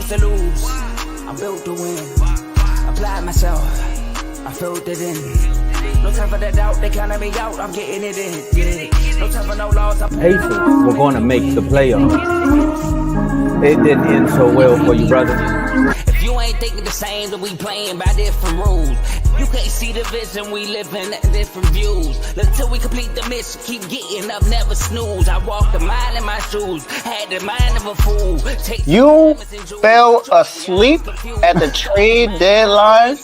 to lose. I'm built to win. Apply myself. I filled it in. No time for the doubt. They counted me out. I'm getting it in. Yeah. No time for no loss. Pacers were going to make the playoffs. It didn't end so well for you, brother. If you ain't thinking the same, then we playing by different rules. You can't see the vision, we live in different views. Until we complete the mission, keep getting up, never snooze. I walked a mile in my shoes, had the mind of a fool. You fell asleep at the trade deadline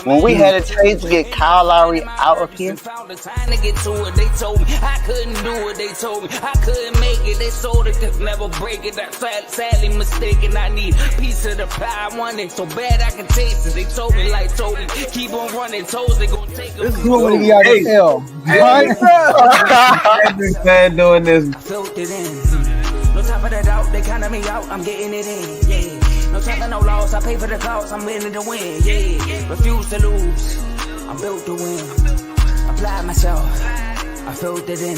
when we had a trade to get Kyle Lowry out of here. Found the time to get to it. They told me I couldn't do it. They told me I couldn't make it. They sold it, could never break it. That's sadly mistaken. I need a piece of the pie. I want it so bad I can taste it. They told me like told me keep on running toes. They gonna take it. This is what we got to tell. Panthers fan doing this. I filled it in. No time for the doubt. They counted me out. I'm getting it in. Yeah. No time for no loss. I pay for the cost. I'm winning to win. Yeah. Refuse to lose. I'm built to win. Apply myself. I filled it in.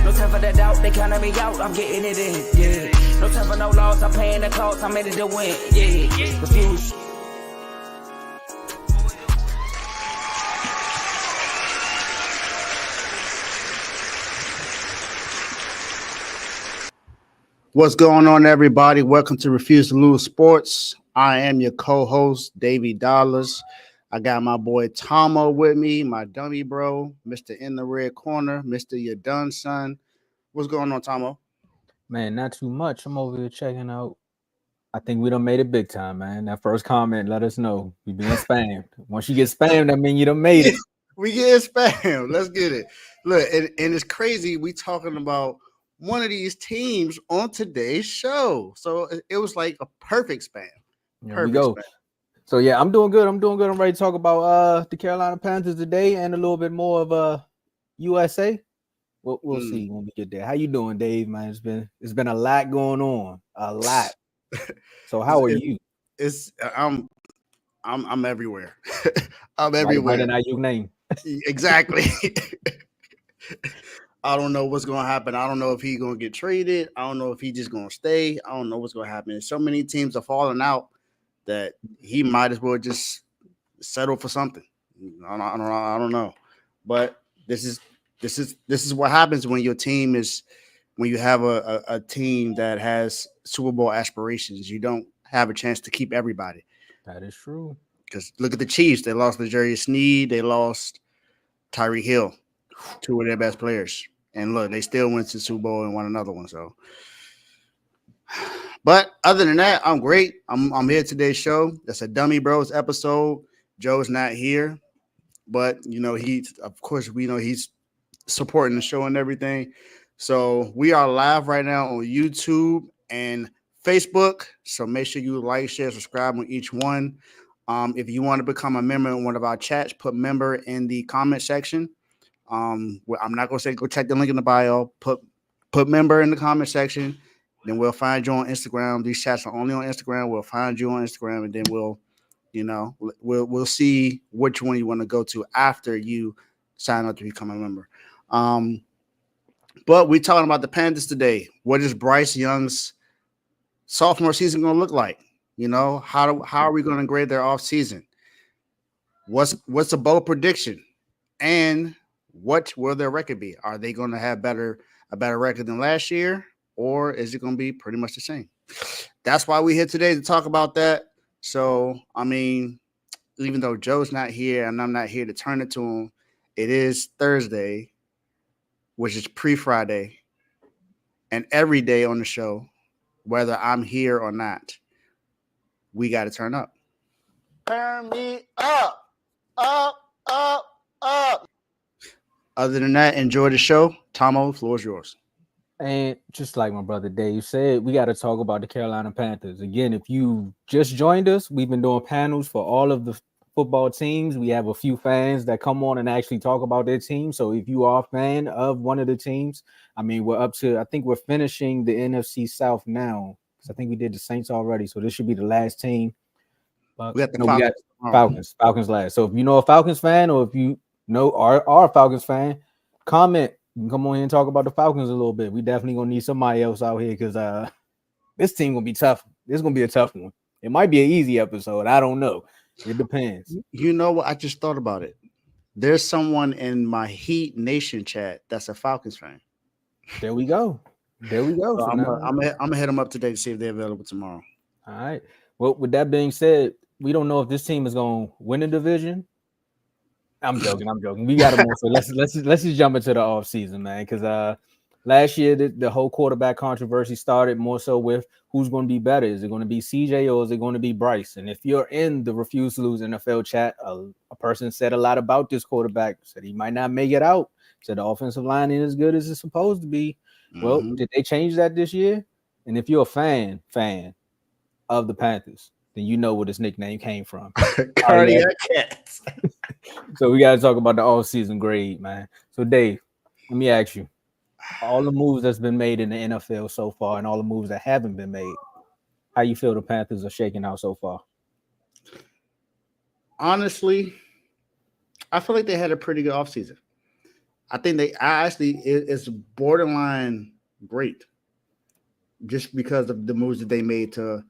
No time for the doubt. They counted me out. I'm getting it in. Yeah. No time for no loss. I'm paying the cost. I'm in it to win. Yeah. Refuse. What's going on, everybody? Welcome to Refuse to Lose Sports. I am your co-host, Davey Dollars. I got my boy Tomo with me, my dummy bro, Mr. In the Red Corner, Mr. You Done Son. What's going on, Tomo? Man, not too much. I'm over here checking out. I think we done made it big time, man. That first comment, let us know. We being spammed. Once you get spammed, that means you done made it. We get spammed. Let's get it. Look, and it's crazy. We talking about one of these teams on today's show. So it was like a perfect spam. Here we go. Spam. So yeah, I'm doing good. I'm ready to talk about the Carolina Panthers today and a little bit more of USA. We'll see when we get there. How you doing, Dave? Man, it's been a lot going on. A lot. So how are you? I'm everywhere. I'm everywhere. Right in your name. Exactly. I don't know what's going to happen. I don't know if he's going to get traded. I don't know if he's just going to stay. I don't know what's going to happen. So many teams are falling out that he might as well just settle for something. I don't know. But this is what happens when your team is when you have a team that has Super Bowl aspirations. You don't have a chance to keep everybody. That is true. Because look at the Chiefs. They lost L'Jarius Sneed. They lost Tyreek Hill, two of their best players. And look, they still went to the Super Bowl and won another one. So, but other than that, I'm great. I'm here today's show. That's a Dummy Bros episode. Joe's not here, but we know he's supporting the show and everything. So we are live right now on YouTube and Facebook. So make sure you like, share, subscribe on each one. If you want to become a member in one of our chats, put member in the comment section. I'm not gonna say go check the link in the bio. Put member in the comment section. Then we'll find you on Instagram. These chats are only on Instagram. We'll find you on Instagram, and then we'll see which one you want to go to after you sign up to become a member. But we're talking about the Panthers today. What is Bryce Young's sophomore season going to look like? How are we going to grade their off season? What's a bold prediction? And what will their record be? Are they going to have a better record than last year, or is it going to be pretty much the same? That's why we're here today to talk about that. So, I mean, even though Joe's not here and I'm not here to turn it to him, it is Thursday, which is pre-Friday, and every day on the show, whether I'm here or not, we got to turn up. Turn me up, up, up, up. Other than that, enjoy the show. Tomo, the floor is yours. And just like my brother Dave said, we got to talk about the Carolina Panthers. Again, if you just joined us, we've been doing panels for all of the football teams. We have a few fans that come on and actually talk about their team. So if you are a fan of one of the teams, I mean, I think we're finishing the NFC South now. Because I think we did the Saints already. So this should be the last team. But we got Falcons last. So if you know a Falcons fan, or if you know are a Falcons fan, comment. You can come on here and talk about the Falcons a little bit. We definitely gonna need somebody else out here because this team gonna be tough. This is gonna be a tough one. It might be an easy episode. I don't know. It depends. You know what? I just thought about it. There's someone in my Heat Nation chat that's a Falcons fan. There we go. There we go. So So I'm now, gonna hit them up today to see if they're available tomorrow. all right. Well, with that being said, we don't know if this team is gonna win the division. I'm joking. I'm joking. We got to move. So let's just jump into the off season, man. Because last year the whole quarterback controversy started more so with who's going to be better. Is it going to be CJ or is it going to be Bryce? And if you're in the Refuse to Lose NFL chat, a person said a lot about this quarterback. Said he might not make it out. Said the offensive line ain't as good as it's supposed to be. Well, did they change that this year? And if you're a fan of the Panthers, then you know where this nickname came from. Cardiac Cats. So we got to talk about the all-season grade, man. So Dave, let me ask you, all the moves that's been made in the NFL so far and all the moves that haven't been made, how you feel the Panthers are shaking out so far? Honestly, I feel like they had a pretty good offseason. I think it's borderline great just because of the moves that they made to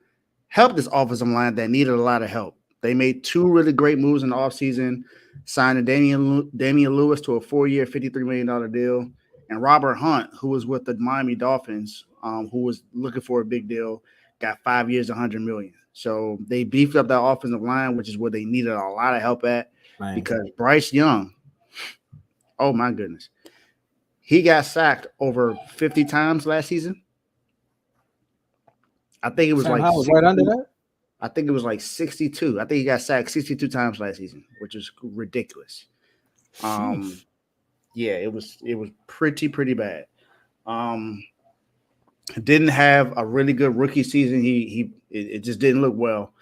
help this offensive line that needed a lot of help. They made two really great moves in the offseason, signed Damian Lewis to a 4-year, $53 million deal, and Robert Hunt, who was with the Miami Dolphins, who was looking for a big deal, got 5 years, $100 million. So they beefed up that offensive line, which is where they needed a lot of help at, because Bryce Young, oh my goodness, he got sacked over 50 times last season. I think it was like right under that. I think it was like 62. I think he got sacked 62 times last season, which is ridiculous. Yeah, it was pretty bad. Didn't have a really good rookie season. It just didn't look well.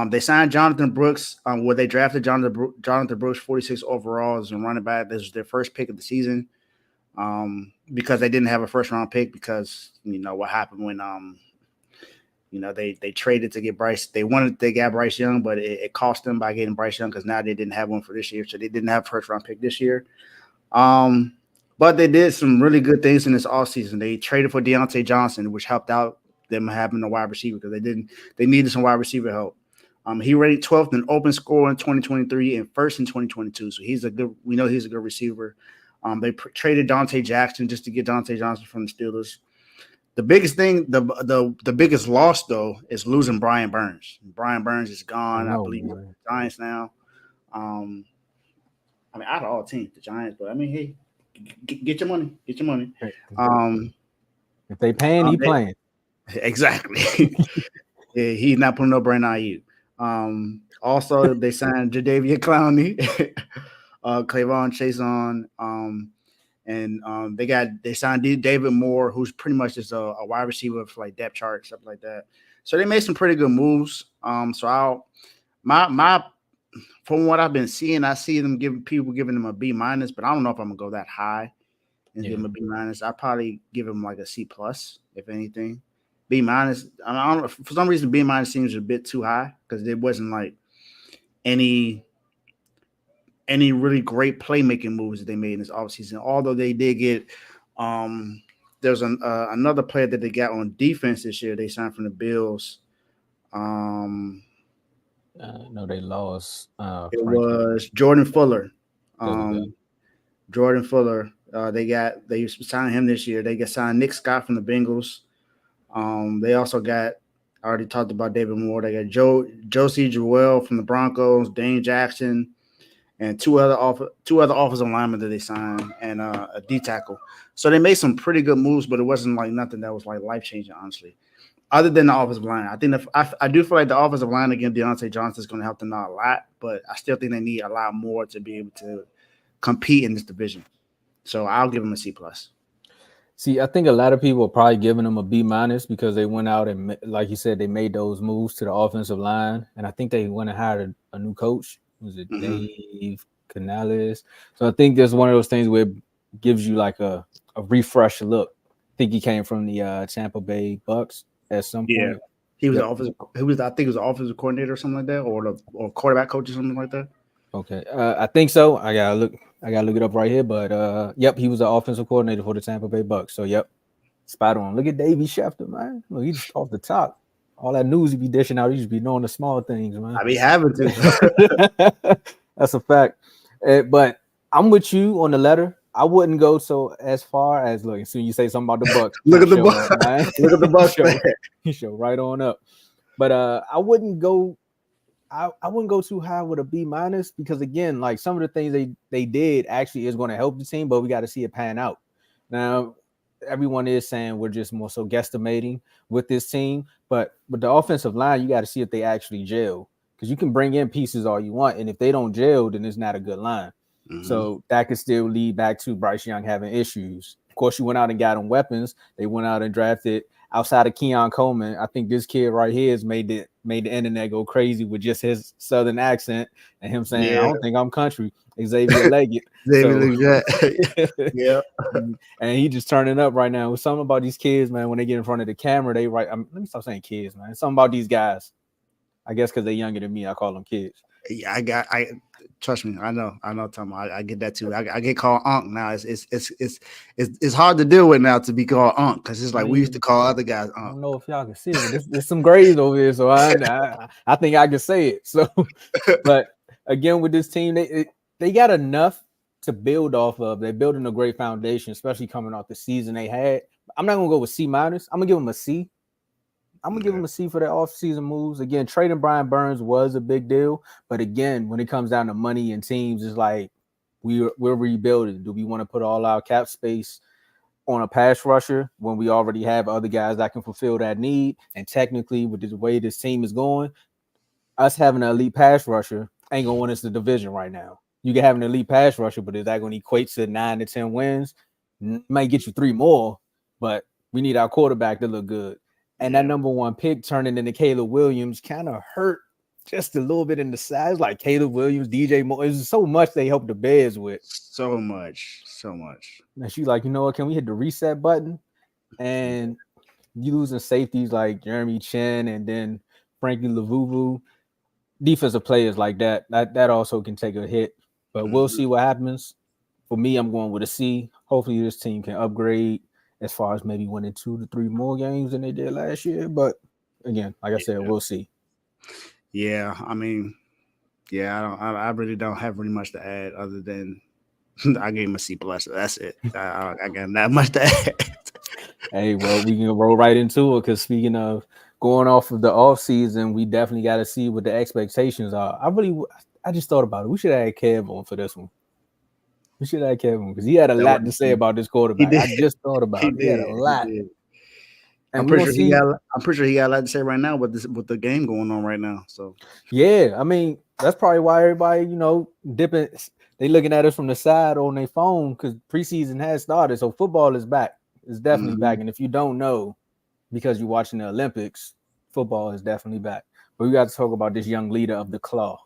They signed Jonathan Brooks, where they drafted Jonathan Brooks 46 overall as a running back. This was their first pick of the season. Because they didn't have a first round pick because what happened when they traded to get Bryce. They got Bryce Young, but it cost them by getting Bryce Young because now they didn't have one for this year. So they didn't have a first round pick this year. But they did some really good things in this offseason. They traded for Deontay Johnson, which helped out them having a wide receiver because they needed some wide receiver help. He rated 12th in open score in 2023 and first in 2022. So we know he's a good receiver. They traded Dante Jackson just to get Dante Johnson from the Steelers. The biggest thing, the biggest loss though, is losing Brian Burns. Brian Burns is gone. I believe with the Giants now. Out of all teams, the Giants, but hey, get your money. Get your money. If they paying, he playing. Exactly. Yeah, he's not putting no brand on you. Also, they signed Jadeveon Clowney, Clavon Chason, and they signed David Moore, who's pretty much just a wide receiver for like depth chart, stuff like that. So they made some pretty good moves. So from what I've been seeing, I see them giving them a B-, but I don't know if I'm gonna go that high and give them a B-. I'd probably give them like a C+, if anything. B-. I don't know, for some reason B- seems a bit too high because there wasn't like any really great playmaking moves that they made in this offseason. Although they did get there's another player that they got on defense this year. They signed from the Bills. No, they lost. It was Jordan Fuller. Jordan Fuller. They signed him this year. They signed Nick Scott from the Bengals. They also got, I already talked about David Moore. They got Josie Jewell from the Broncos, Dane Jackson, and two other offensive linemen that they signed, and a D tackle. So they made some pretty good moves, but it wasn't like nothing that was like life changing, honestly. Other than the offensive line, I think I do feel like the offensive line against Deontay Johnson is going to help them out a lot, but I still think they need a lot more to be able to compete in this division. So I'll give them a C+. See, I think a lot of people are probably giving them a B- because they went out and, like you said, they made those moves to the offensive line, and I think they went and hired a new coach. Was it Dave Canales? So I think there's one of those things where it gives you like a refresh look. I think he came from the Tampa Bay Bucks at some point. Yeah, he was I think he was the offensive coordinator or something like that, or quarterback coach or something like that. Okay, I think so. I gotta look it up right here. But yep, he was the offensive coordinator for the Tampa Bay Bucks. So yep, spot on. Look at Davey Schefter, man. Look, he's off the top. All that news you be dishing out, you just be knowing the small things, man. I be having to. That's a fact. But I'm with you on the letter. I wouldn't go so as far as look. As soon as you say something about the Bucks, Look at the show Bucks. up, man. Look at the Bucks. You show right on up. But I wouldn't go. I wouldn't go too high with a B- because again, like some of the things they did actually is going to help the team, but we got to see it pan out. Now, everyone is saying we're just more so guesstimating with this team, but with the offensive line, you got to see if they actually gel, because you can bring in pieces all you want, and if they don't gel, then it's not a good line. Mm-hmm. So that could still lead back to Bryce Young having issues. Of course, you went out and got him weapons. They went out and drafted outside of Keon Coleman. I think this kid right here has made the internet go crazy with just his Southern accent and him saying, I don't think I'm country. Xavier Leggett. Yeah. And he just turning up right now. With something about these kids, man, when they get in front of the camera, they let me stop saying kids, man. Something about these guys. I guess because they're younger than me, I call them kids. Yeah, I trust me. I know, Tomo. I get that too. I get called Unc now. It's hard to deal with now to be called Unc, because it's like we used to call other guys Unc. I don't know if y'all can see it, but there's some grays over here, so I think I can say it. So, but again, with this team, they got enough to build off of. They're building a great foundation, especially coming off the season they had. I'm not gonna go with C-. I'm gonna give them a C. I'm gonna give them a C for their off-season moves. Again, trading Brian Burns was a big deal, but again, when it comes down to money and teams, it's like we're rebuilding. Do we want to put all our cap space on a pass rusher when we already have other guys that can fulfill that need? And technically, with the way this team is going, us having an elite pass rusher ain't gonna win us the division right now. You can have an elite pass rusher, but is that going to equate to 9 to 10 wins? Might get you 3 more, but we need our quarterback to look good. And that number 1 pick turning into Caleb Williams kind of hurt just a little bit in the size. Like Caleb Williams, DJ Moore, there's so much they helped the Bears with. So much. And she's like, you know what? Can we hit the reset button? And you losing safeties like Jeremy Chin and then Frankie Lavuvu, defensive players like that also can take a hit. But we'll see what happens. For me, I'm going with a C. Hopefully, this team can upgrade as far as maybe winning 2 to 3 more games than they did last year. But again, like I said, we'll see. Yeah, I mean, I really don't have really much to add other than I gave him a C+. That's it. I got not much to add. Hey, well, we can roll right into it, because speaking of going off of the offseason, we definitely got to see what the expectations are. I just thought about it. We should have had Kev on for this one. We should have had Kevin, because he had a lot to say about this quarterback. I just thought about it. He had a lot. I'm pretty sure he got a lot to say right now with the game going on right now. So yeah, I mean, that's probably why everybody, dipping. They looking at us from the side on their phone, because preseason has started. So football is back. It's definitely back. And if you don't know, because you're watching the Olympics, football is definitely back. But we got to talk about this young leader of the Claw.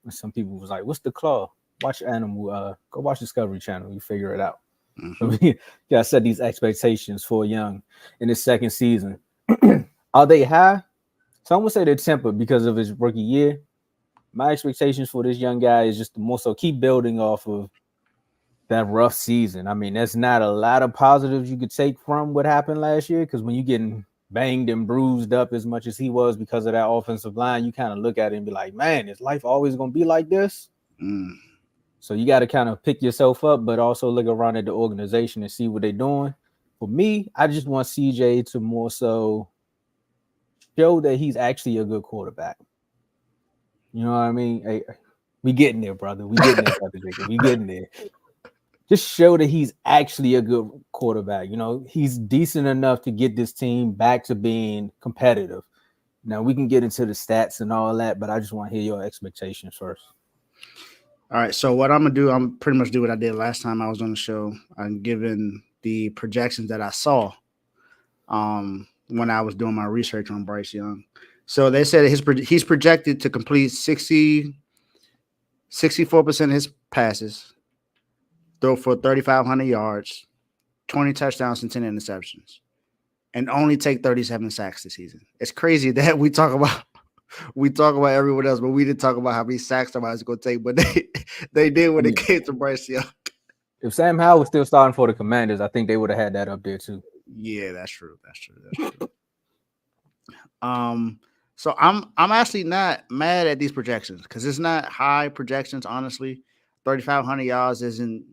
And some people was like, "What's the Claw?" Watch Animal. Go watch Discovery Channel. You figure it out. So we got to set these expectations for Young in his second season. Are they high? Some would say they're tempered because of his rookie year. My expectations for this young guy is just to more so keep building off of that rough season. I mean, there's not a lot of positives you could take from what happened last year, because when you're getting banged and bruised up as much as he was because of that offensive line, you kind of look at it and be like, man, is life always going to be like this? So you got to kind of pick yourself up, but also look around at the organization and see what they're doing. For me, I just want CJ to more so show that he's actually a good quarterback. You know what I mean? Hey, we getting there, brother. We getting there, brother. We getting there. Just show that he's actually a good quarterback. He's decent enough to get this team back to being competitive. Now, we can get into the stats and all that, but I just want to hear your expectations first. All right, so what I'm going to do, I'm pretty much do what I did last time I was on the show. I'm giving the projections that I saw when I was doing my research on Bryce Young. So they said he's projected to complete 64% of his passes, throw for 3,500 yards, 20 touchdowns and 10 interceptions, and only take 37 sacks this season. It's crazy that we talk about everyone else, but we didn't talk about how many sacks somebody's going to take, but they did when it came to Bryce Young. If Sam Howell was still starting for the Commanders, I think they would have had that up there too. Yeah, that's true. So I'm actually not mad at these projections because it's not high projections. Honestly, 3,500 yards isn't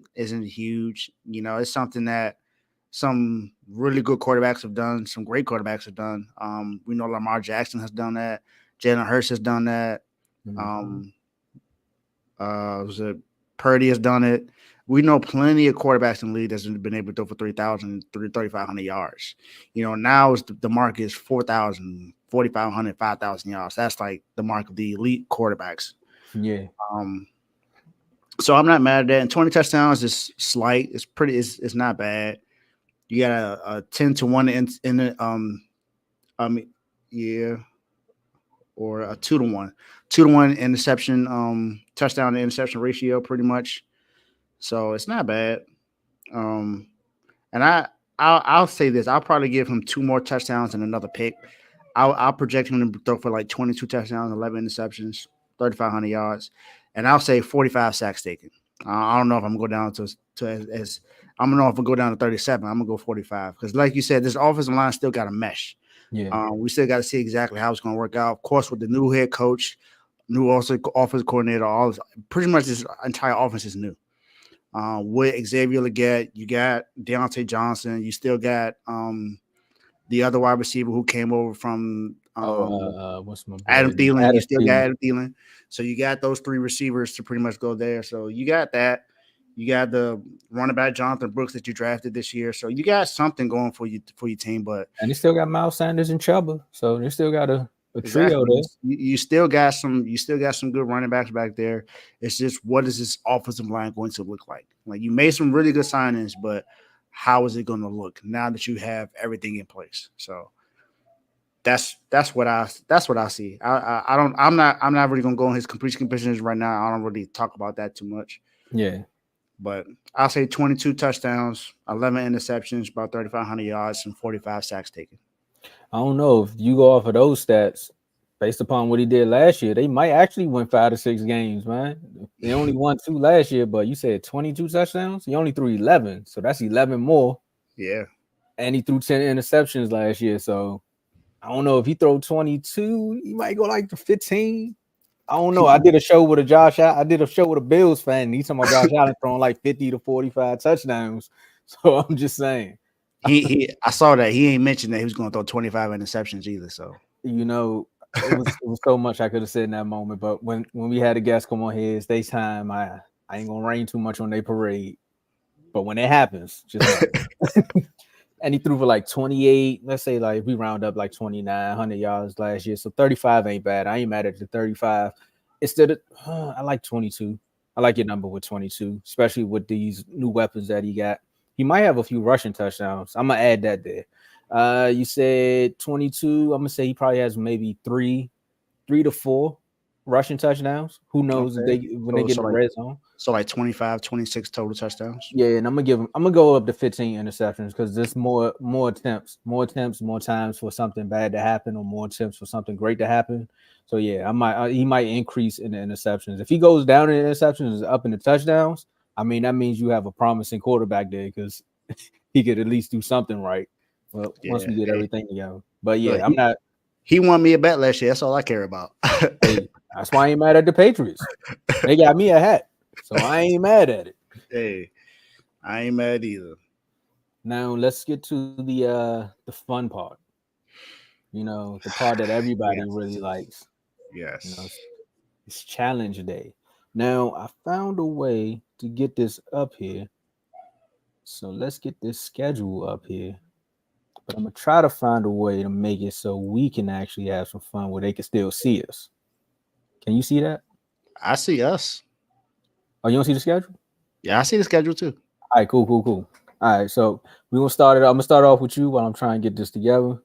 huge. You know, it's something that some really good quarterbacks have done. Some great quarterbacks have done. We know Lamar Jackson has done that. Jalen Hurts has done that. Mhm. Um, was it Purdy has done it. We know plenty of quarterbacks in the league that's been able to throw for 3,500 yards. You know, now is the mark is 4,000, 4,500, 5,000 yards. That's like the mark of the elite quarterbacks. Yeah. Um, so I'm not mad at that. And 20 touchdowns is slight. It's pretty. It's not bad. You got a 10-1 in the um yeah, or a 2-1, 2-1 interception touchdown to interception ratio pretty much. So it's not bad. Um, and I'll say this: I'll probably give him two more touchdowns and another pick. I'll project him to throw for like 22 touchdowns, 11 interceptions, 3,500 yards, and I'll say 45 sacks taken. I don't know if I'm gonna go down to as I don't know if I'm gonna go down to 37. I'm gonna go 45 because, like you said, this offensive line still got a mesh. Yeah. We still got to see exactly how it's going to work out. Of course, with the new head coach, new also offensive coordinator, all this, pretty much this entire offense is new. With Xavier Legette, you got Deontay Johnson. You still got the other wide receiver who came over from What's my boy? Adam Thielen. You Adam still got Thielen. Adam Thielen. So you got those three receivers to pretty much go there. So you got that. You got the running back Jonathan Brooks that you drafted this year. So you got something going for your team. But And they still got Miles Sanders and Chuba, so they still got a trio exactly. there. You still got some. You still got some good running backs back there. It's just what is this offensive line going to look like? Like you made some really good signings, but how is it going to look now that you have everything in place? So that's what I see. I don't. I'm not really going to go on his completion percentage right now. I don't really talk about that too much. Yeah. But I'll say 22 touchdowns, 11 interceptions, about 3,500 yards, and 45 sacks taken. I don't know if you go off of those stats based upon what he did last year. They might actually win 5 to 6 games, man. They only won 2 last year, but you said 22 touchdowns. He only threw 11, so that's 11 more. Yeah. And he threw 10 interceptions last year, so I don't know if he throw 22, he might go like to 15. I don't know. I did a show with a Bills fan. And he's talking about Josh Allen throwing like 50 to 45 touchdowns. So I'm just saying. I saw that he ain't mentioned that he was going to throw 25 interceptions either. So You know, it was so much I could have said in that moment. But when we had a guest come on here, it's their time. I ain't gonna rain too much on their parade. But when it happens, just know. And he threw for like 28. Let's say like we round up like 2,900 yards last year. So 35 ain't bad. I ain't mad at the 35. Instead of I like 22. I like your number with 22, especially with these new weapons that he got. He might have a few rushing touchdowns. I'm gonna add that there. You said 22. I'm gonna say he probably has maybe three to four rushing touchdowns. Who knows if okay. when they get in the like red zone. so like 25, 26 total touchdowns. Yeah, and I'm gonna go up to 15 interceptions because there's more attempts, more times for something bad to happen, or more attempts for something great to happen. So yeah, he might increase in the interceptions. If he goes down in the interceptions, up in the touchdowns, I mean that means you have a promising quarterback there because he could at least do something right. Well, once Yeah. we get Hey, everything together. But look, yeah, I'm not. he won me a bet last year. That's all I care about. Hey, that's why I ain't mad at the Patriots. They got me a hat, so I ain't mad at it. Hey, I ain't mad either. Now let's get to the fun part. You know, the part that everybody really Yes. likes. You know, Yes. it's challenge day. Now I found a way to get this up here. So let's get this schedule up here. But I'm gonna try to find a way to make it so we can actually have some fun where they can still see us. Can you see that? I see us. Oh, you don't see the schedule? Yeah, I see the schedule too. All right, cool. All right, so we're gonna start it. I'm gonna start off with you while I'm trying to get this together.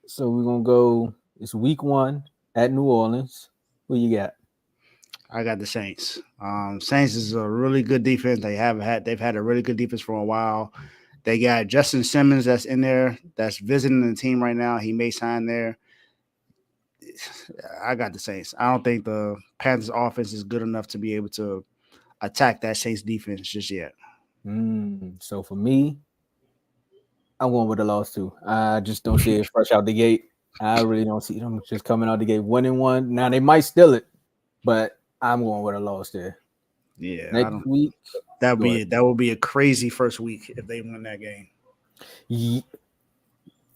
So we're gonna go. It's week 1 at New Orleans. Who you got? I got the Saints. Saints is a really good defense. They've had a really good defense for a while. They got Justin Simmons that's in there, that's visiting the team right now. He may sign there. I got the Saints. I don't think the Panthers offense is good enough to be able to attack that Saints defense just yet. So for me, I'm going with the loss too. I just don't see it fresh out the gate. I really don't see them just coming out to get 1-1. Now they might steal it, but I'm going with a loss there. Yeah, I Next don't. week, That would be a crazy first week if they win that game.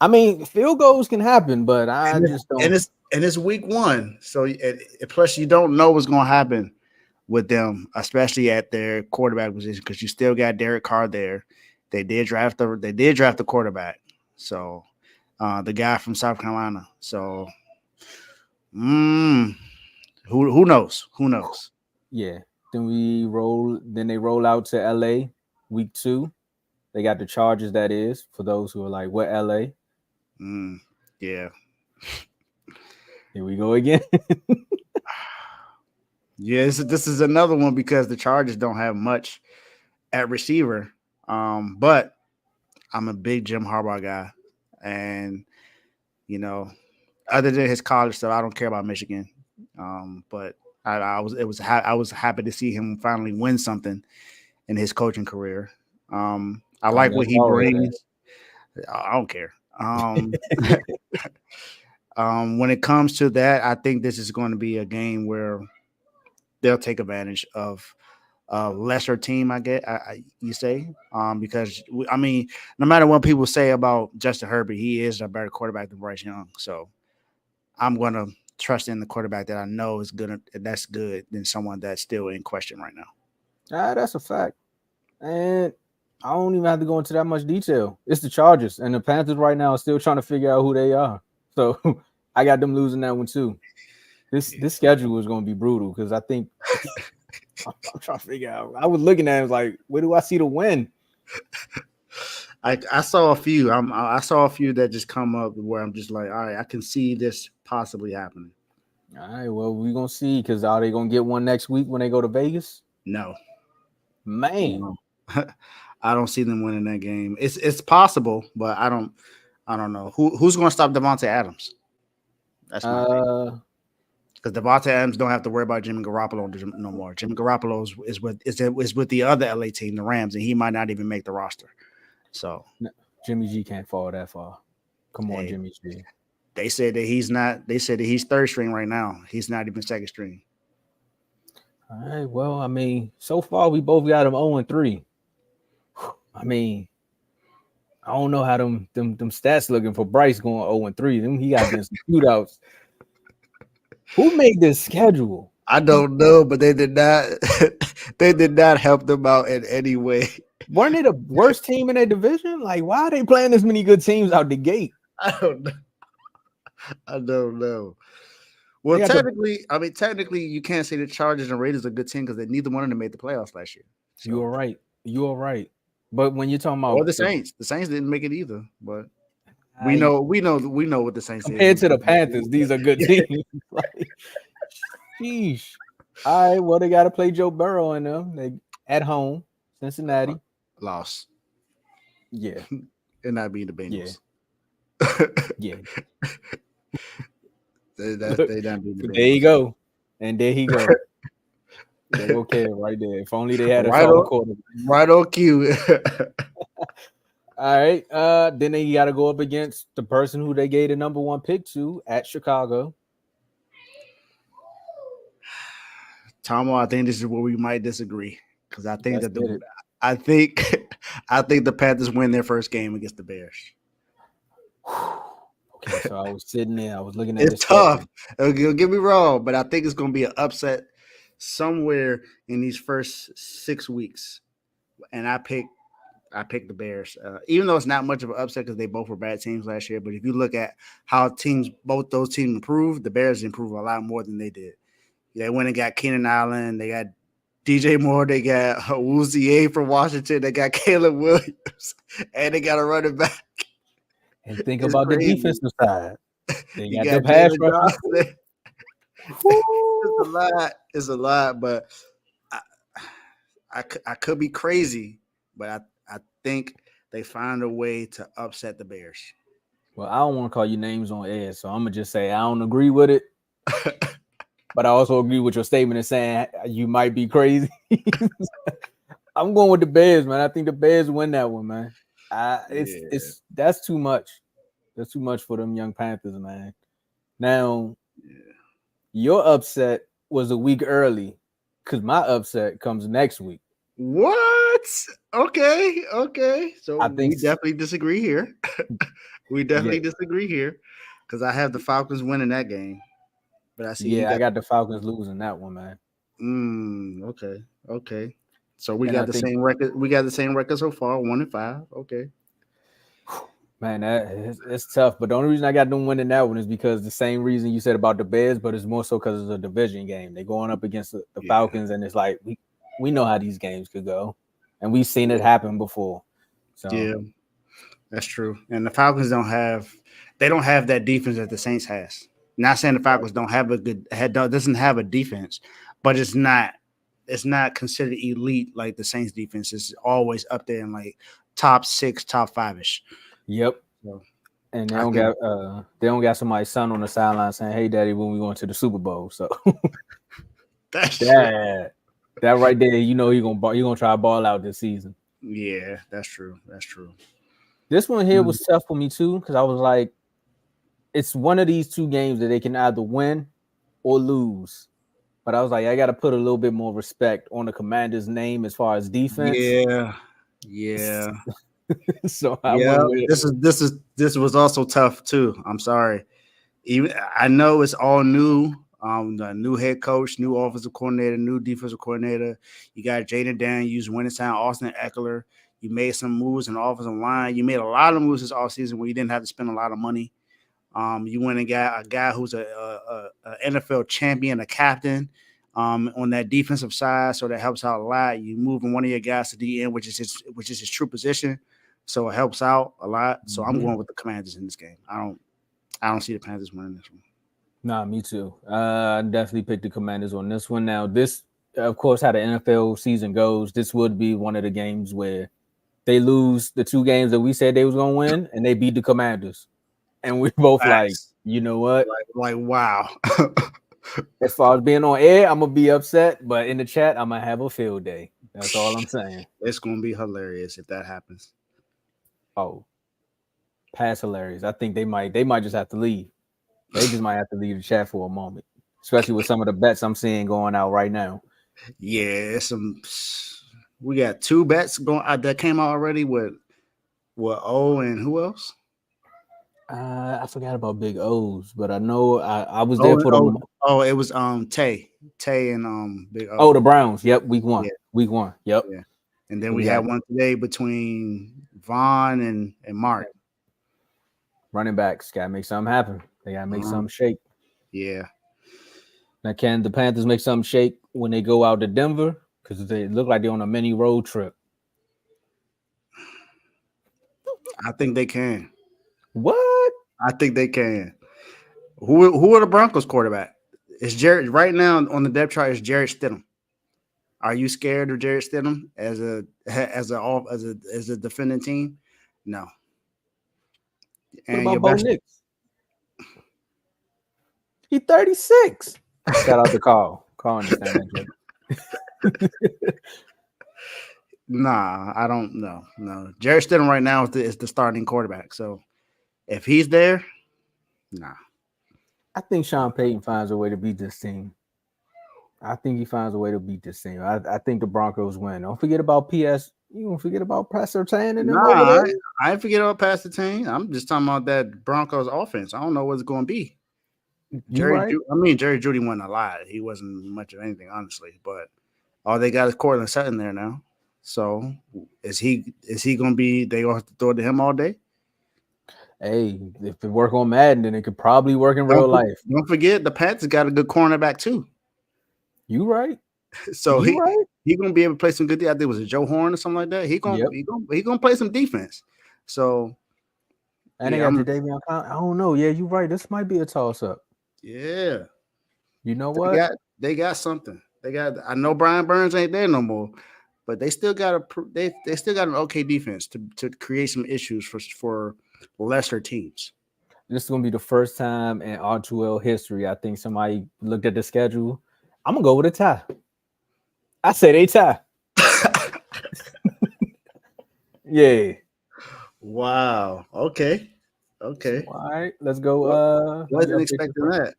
I mean, field goals can happen, but I And just don't. it's week one, so plus you don't know what's going to happen with them, especially at their quarterback position, because you still got Derek Carr there. They did draft the quarterback, so the guy from South Carolina. So, who knows? Who knows? Yeah. Then they roll out to LA week 2. They got the Chargers, that is, for those who are like, what LA? Yeah. Here we go again. Yeah, this is another one because the Chargers don't have much at receiver. But I'm a big Jim Harbaugh guy, and other than his college stuff, I don't care about Michigan. But I was happy to see him finally win something in his coaching career. I like what he brings. I don't care. When it comes to that, I think this is going to be a game where they'll take advantage of a lesser team. You say, because I mean, no matter what people say about Justin Herbert, he is a better quarterback than Bryce Young. So I'm going to trust in the quarterback that I know is good. That's good than someone that's still in question right now. That's a fact, and I don't even have to go into that much detail. It's the Chargers, and the Panthers right now are still trying to figure out who they are. So I got them losing that one too. This schedule is going to be brutal because I think I'm trying to figure out. I was looking at it, like, where do I see the win? I saw a few. I saw a few that just come up where I'm just like, all right, I can see this possibly happening. All right, well, we're gonna see, because are they gonna get one next week when they go to Vegas? No, man, I don't see them winning that game. It's possible, but I don't know who's going to stop Devontae Adams. That's my thing. Because Devontae Adams don't have to worry about Jimmy Garoppolo no more. Jimmy Garoppolo is with the other LA team, the Rams, and he might not even make the roster. So Jimmy G can't fall that far. Come on, Jimmy G. They said that he's not. They said that he's third string right now. He's not even second string. All right. Well, I mean, so far we both got him 0-3. I mean, I don't know how them stats looking for Bryce going 0-3. Them he got against some shootouts. Who made this schedule? I don't know, but they did not. They did not help them out in any way. Weren't they the worst team in their division? Like, why are they playing this many good teams out the gate? I don't know. Well, technically, you can't say the Chargers and Raiders are a good team because neither one of them made the playoffs last year. So. You are right. But when you're talking about the Saints didn't make it either. But we know what the Saints compared to the Panthers, these are good teams. Like, sheesh. All right, well, they got to play Joe Burrow in them. They at home, Cincinnati loss. Yeah, and not being the Bengals. Yeah. They done beat the Bengals. There you go, and there he go. They okay right there. If only they had a quarterback. Right on cue. All right. Then they got to go up against the person who they gave the number 1 pick to at Chicago. Tomo, I think this is where we might disagree because I think I think the Panthers win their first game against the Bears. Okay, so I was sitting there. I was looking at. It's tough. Don't get me wrong, but I think it's going to be an upset somewhere in these first 6 weeks, and I picked the Bears, even though it's not much of an upset because they both were bad teams last year. But if you look at how both those teams improved, the Bears improved a lot more than they did. They went and got Keenan Allen. They got DJ Moore. They got Wuzier from Washington. They got Caleb Williams, and they got a running back. And think about the defensive side. They got the pass rush. It's a lot, but I could be crazy, but I think they find a way to upset the Bears. Well, I don't want to call you names on air, so I'm gonna just say I don't agree with it. But I also agree with your statement in saying you might be crazy. I'm going with the Bears, man. I think the Bears win that one, man. That's too much. That's too much for them young Panthers, man. Now, your upset was a week early because my upset comes next week. What? Okay. So I we think, definitely disagree here. We yeah, definitely disagree here because I have the Falcons winning that game, but I see you yeah, I got. got the Falcons losing that one, man. Okay. So we And I got the think, same record. We got the same record so far, 1-5. Okay. man, it's tough. But the only reason I got them winning that one is because the same reason you said about the Bears, but it's more so because it's a division game. They're going up against the Yeah. Falcons, and it's like we know how these games could go, and we've seen it happen before. So Yeah, that's true. And the Falcons don't have that defense that the Saints has. Not saying the Falcons don't have a good doesn't have a defense, but it's not considered elite like the Saints defense is always up there in like top 6, top 5ish. yep. So And I think they don't got somebody's son on the sideline saying, "Hey, daddy, when we going to the Super Bowl." So that's true. that right there, you know, you're gonna try to ball out this season. Yeah, that's true. That's true. This one here was tough for me too because I was like, it's one of these two games that they can either win or lose. But I was like, I got to put a little bit more respect on the Commander's name as far as defense. Yeah. So I Yeah. went with This was also tough too. I'm sorry. Even I know it's all new. The new head coach, new offensive coordinator, new defensive coordinator. You got Jaden Daniels, Wintertown, Austin Eckler. You made some moves in the offensive line. You made a lot of moves this offseason where you didn't have to spend a lot of money. You went and got a guy who's a NFL champion, a captain on that defensive side, so that helps out a lot. You moving one of your guys to DN, which is his true position, so it helps out a lot. So I'm going with the Commanders in this game. I don't see the Panthers winning this one. Nah, me too. I definitely picked the Commanders on this one. Now, this, of course, how the NFL season goes, this would be one of the games where they lose the two games that we said they was gonna win, and they beat the Commanders, and we both like, you know what? Like wow. As far as being on air, I'm gonna be upset, but in the chat, I'm gonna have a field day. That's all I'm saying. It's gonna be hilarious if that happens. Oh, past hilarious. I think they might just have to leave. They just might have to leave the chat for a moment, especially with some of the bets I'm seeing going out right now. Yeah, we got 2 bets going that came out already with O and who else? I forgot about Big O's, but I know I was there for them. It was Tay and Big O. Oh, the Browns. Yep, week 1. Yeah. Week 1. Yep. Yeah. And then we had one today between Vaughn and Mark. Running backs gotta make something happen. They gotta make something shake. Yeah. Now, can the Panthers make something shake when they go out to Denver? Because they look like they're on a mini road trip. I think they can. What? I think they can. Who are the Broncos quarterback? It's Jared right now on the depth chart. Is Jared Stidham? Are you scared of Jared Stidham as a defending team? No. And what about Bo Nix? He's 36. Shout out to Carl. Carl understand that joke. Nah, I don't know. No. Jared Stidham right now is the starting quarterback. So if he's there, nah. I think Sean Payton finds a way to beat this team. I think he finds a way to beat this team. I think the Broncos win. Don't forget about PS. You gonna forget about Pastor Tan and them over there? I ain't forget about Pastor Tan. I'm just talking about that Broncos offense. I don't know what it's going to be. Jerry Jeudy wasn't a lot. He wasn't much of anything, honestly. But all they got is Cortland Sutton there now. So is he going to be? They going to have to throw it to him all day? Hey, if it work on Madden, then it could probably work in real life. Don't forget the Panthers got a good cornerback too. You right. So he gonna be able to play some good. I think it was a Joe Horn or something like that. He gonna play some defense. So and they got Jadeveon. I don't know. Yeah, you're right. This might be a toss up. Yeah. You know what? They got something. I know Brian Burns ain't there no more, but they still got they still got an okay defense to create some issues for lesser teams. This is gonna be the first time in R2L history I think somebody looked at the schedule. I'm gonna go with a tie. I say they tie. Yeah. Wow. Okay. Okay. All right, let's go. Let me Wasn't update this expecting record. that.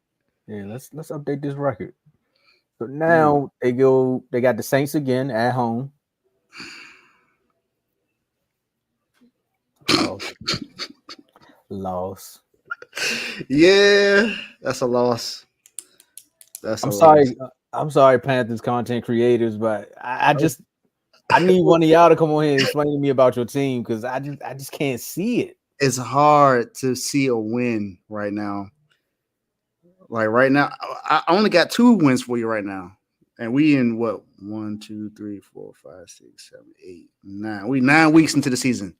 Yeah, let's update this record. So Mm. now they got the Saints again at home. Loss. Yeah, that's a loss. That's a I'm loss. sorry. I'm sorry, Panthers content creators, but I need one of y'all to come on here and explain to me about your team because I just can't see it. It's hard to see a win right now. Like right now, I only got 2 wins for you right now, and we in what 1, 2, 3, 4, 5, 6, 7, 8, 9. We 9 weeks into the season.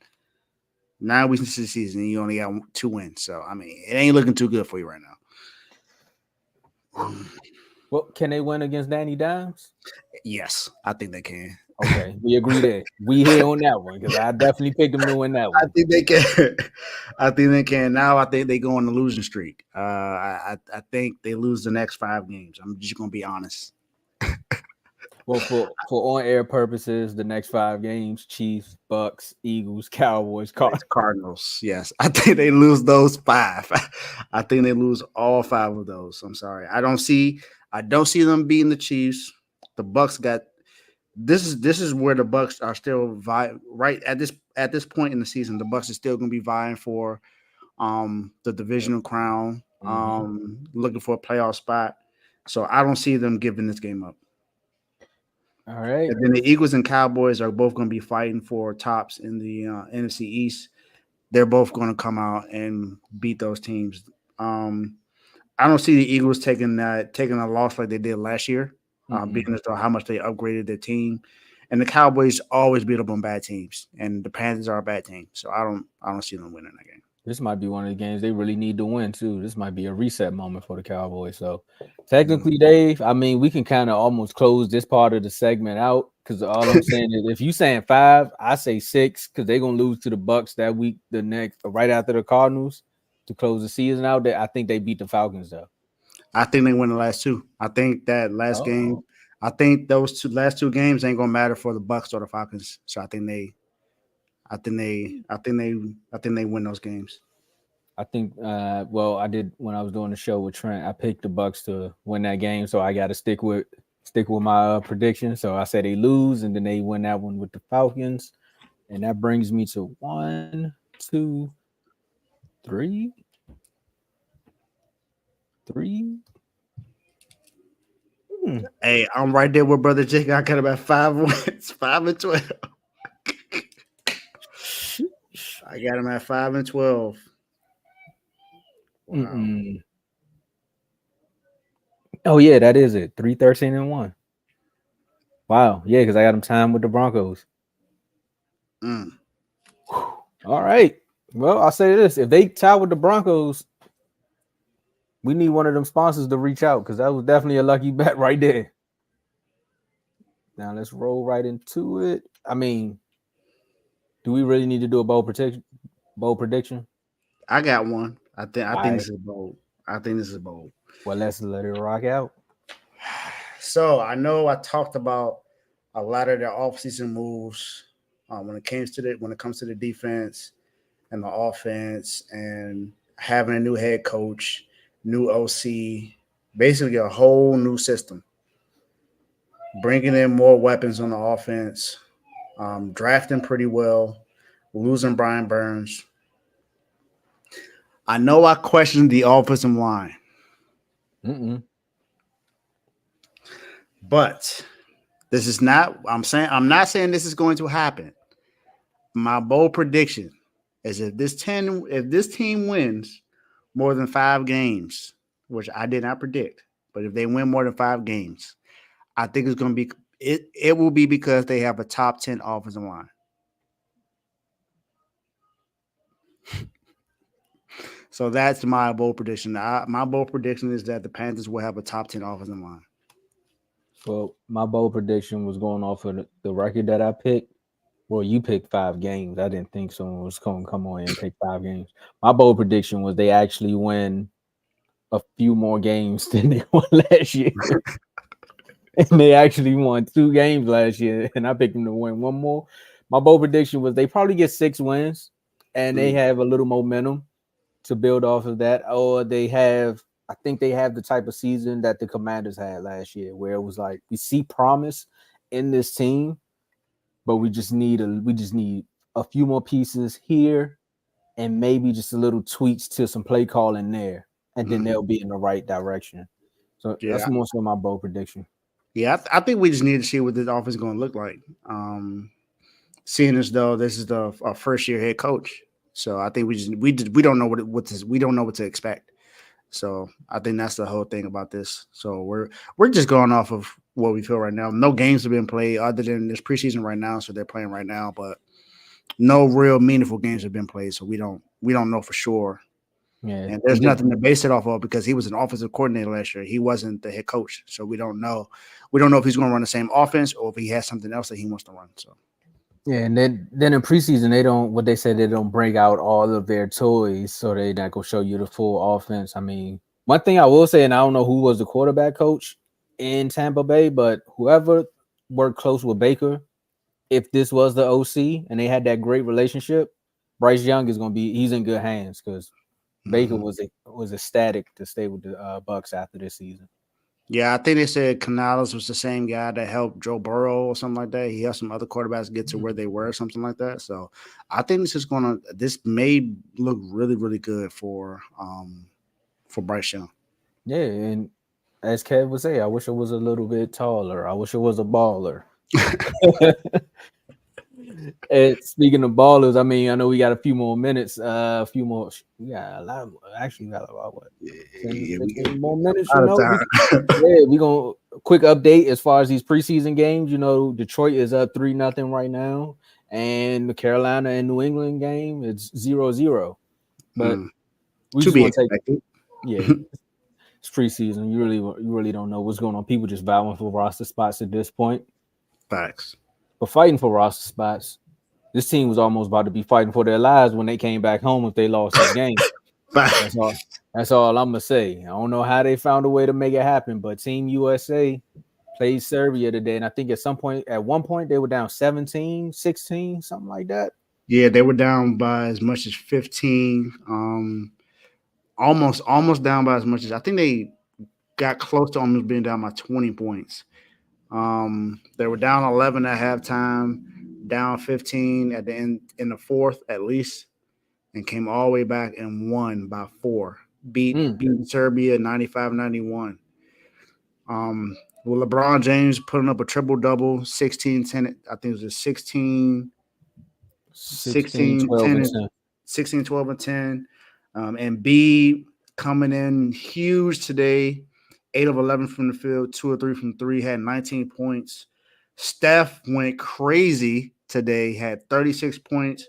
9 weeks into the season, and you only got 2 wins. So I mean, it ain't looking too good for you right now. Well, can they win against Danny Dimes? Yes, I think they can. Okay, we agree there. We here on that one because I definitely picked them to win that I one. think they can. I think they can. Now I think they go on the losing streak. I think they lose the next 5 games. I'm just gonna be honest. Well, for on-air purposes, the next 5 games: Chiefs, Bucks, Eagles, Cowboys, Cardinals. Cardinals. Yes, I think they lose those 5. I think they lose all 5 of those. I'm sorry. I don't see them beating the Chiefs. The Bucks got this is where the Bucks are still right at this point in the season. The Bucks are still going to be vying for the divisional crown, looking for a playoff spot. So I don't see them giving this game up. All right. And then the Eagles and Cowboys are both going to be fighting for tops in the NFC East. They're both going to come out and beat those teams. I don't see the Eagles taking a loss like they did last year, being as though how much they upgraded their team. And the Cowboys always beat up on bad teams, and the Panthers are a bad team. So I don't see them winning that game. This might be one of the games they really need to win too. This might be a reset moment for the Cowboys. So technically, Dave, I mean, we can kind of almost close this part of the segment out because all I'm saying is if you saying 5, I say 6 because they're gonna lose to the Bucks that week, the next right after the Cardinals to close the season out. I think they beat the Falcons though. I think they win the last 2. I think that last game. I think those last 2 games ain't gonna matter for the Bucks or the Falcons. So I think they win those games. I think well, I did when I was doing the show with Trent, I picked the Bucks to win that game, so I gotta stick with my prediction. So I said they lose and then they win that one with the Falcons. And that brings me to 1, 2, 3. Hey, I'm right there with Brother Jake. I got about 5 wins, 5 and 12. I got him at 5 and 12. Wow. Oh yeah, that is it. 3, 13 and 1. Wow, yeah, because I got him timed with the Broncos. All right. Well, I'll say this: if they tie with the Broncos, we need one of them sponsors to reach out because that was definitely a lucky bet right there. Now let's roll right into it. I mean, do we really need to do a bold prediction? I got one. I think this is bold. I think this is bold. Well, let's let it rock out. So I know I talked about a lot of their offseason moves when it comes to the defense and the offense and having a new head coach, new OC, basically a whole new system. Bringing in more weapons on the offense, drafting pretty well, losing Brian Burns. I know I questioned the offensive line. But this is not. I'm not saying this is going to happen. My bold prediction is if this team wins more than 5 games, which I did not predict, but if they win more than 5 games, I think it's going to be it will be because they have a top 10 offensive line. So that's my bold prediction. My bold prediction is that the Panthers will have a top 10 offensive line. Well, my bold prediction was going off of the record that I picked. Well, you picked 5 games. I didn't think someone was going to come on and pick 5 games. My bold prediction was they actually win a few more games than they won last year. And they actually won 2 games last year, and I picked them to win 1 more. My bold prediction was they probably get 6 wins, and they have a little momentum. to build off of that, or I think they have the type of season that the Commanders had last year, where it was like we see promise in this team, but we just need a few more pieces here and maybe just a little tweaks to some play calling there, and then they'll be in the right direction. So that's Yeah, more so my bold prediction. yeah. I think we just need to see what this offense is going to look like. Seeing as though this is our first year head coach, so I think we don't know we don't know what to expect. So I think that's the whole thing about this. So we're just going off of what we feel right now. No games have been played other than this preseason right now, so they're playing right now, but no real meaningful games have been played. So we don't know for sure. Yeah, And there's nothing to base it off of because he was an offensive coordinator last year. He wasn't the head coach, so we don't know. We don't know if he's going to run the same offense or if he has something else that he wants to run. So. yeah, and then in preseason they don't bring out all of their toys, so they not gonna show you the full offense. I mean, one thing I will say, and I don't know who was the quarterback coach in Tampa Bay, but whoever worked close with Baker, if this was the OC and they had that great relationship, Bryce Young he's in good hands because Baker was ecstatic to stay with the Bucks after this season. Yeah, I think they said Canales was the same guy that helped Joe Burrow or something like that. He helped some other quarterbacks get to where they were, or something like that. So I think this may look really, really good for Bryce Young. Yeah, and as Kev would say, I wish I was a little bit taller. I wish I was a baller. And speaking of ballers, I mean, I know we got a few more minutes, a few more. We got a lot. Actually, we got about what? 10, 15 more minutes. You know, we gonna quick update as far as these preseason games. You know, Detroit is up 3-0 right now, and the Carolina and New England game it's 0-0. But we just want to take. Yeah, it's preseason. You really don't know what's going on. People just battling for roster spots at this point. Facts. But fighting for roster spots, this team was almost about to be fighting for their lives when they came back home if they lost this game. That's all I'm gonna say. I don't know how they found a way to make it happen, but Team USA played Serbia today, and I think at one point they were down 17, 16, something like that. Yeah, they were down by as much as 15. Almost down by as much as I think they got close to almost being down by 20 points. They were down 11 at halftime, down 15 at the end in the fourth at least, and came all the way back and won by 4. Beat Serbia 95-91. With LeBron James putting up a triple-double, 16-10, I think it was 16, 12, and 10. And B coming in huge today. 8 of 11 from the field, 2 of 3 from 3, had 19 points. Steph went crazy today, had 36 points,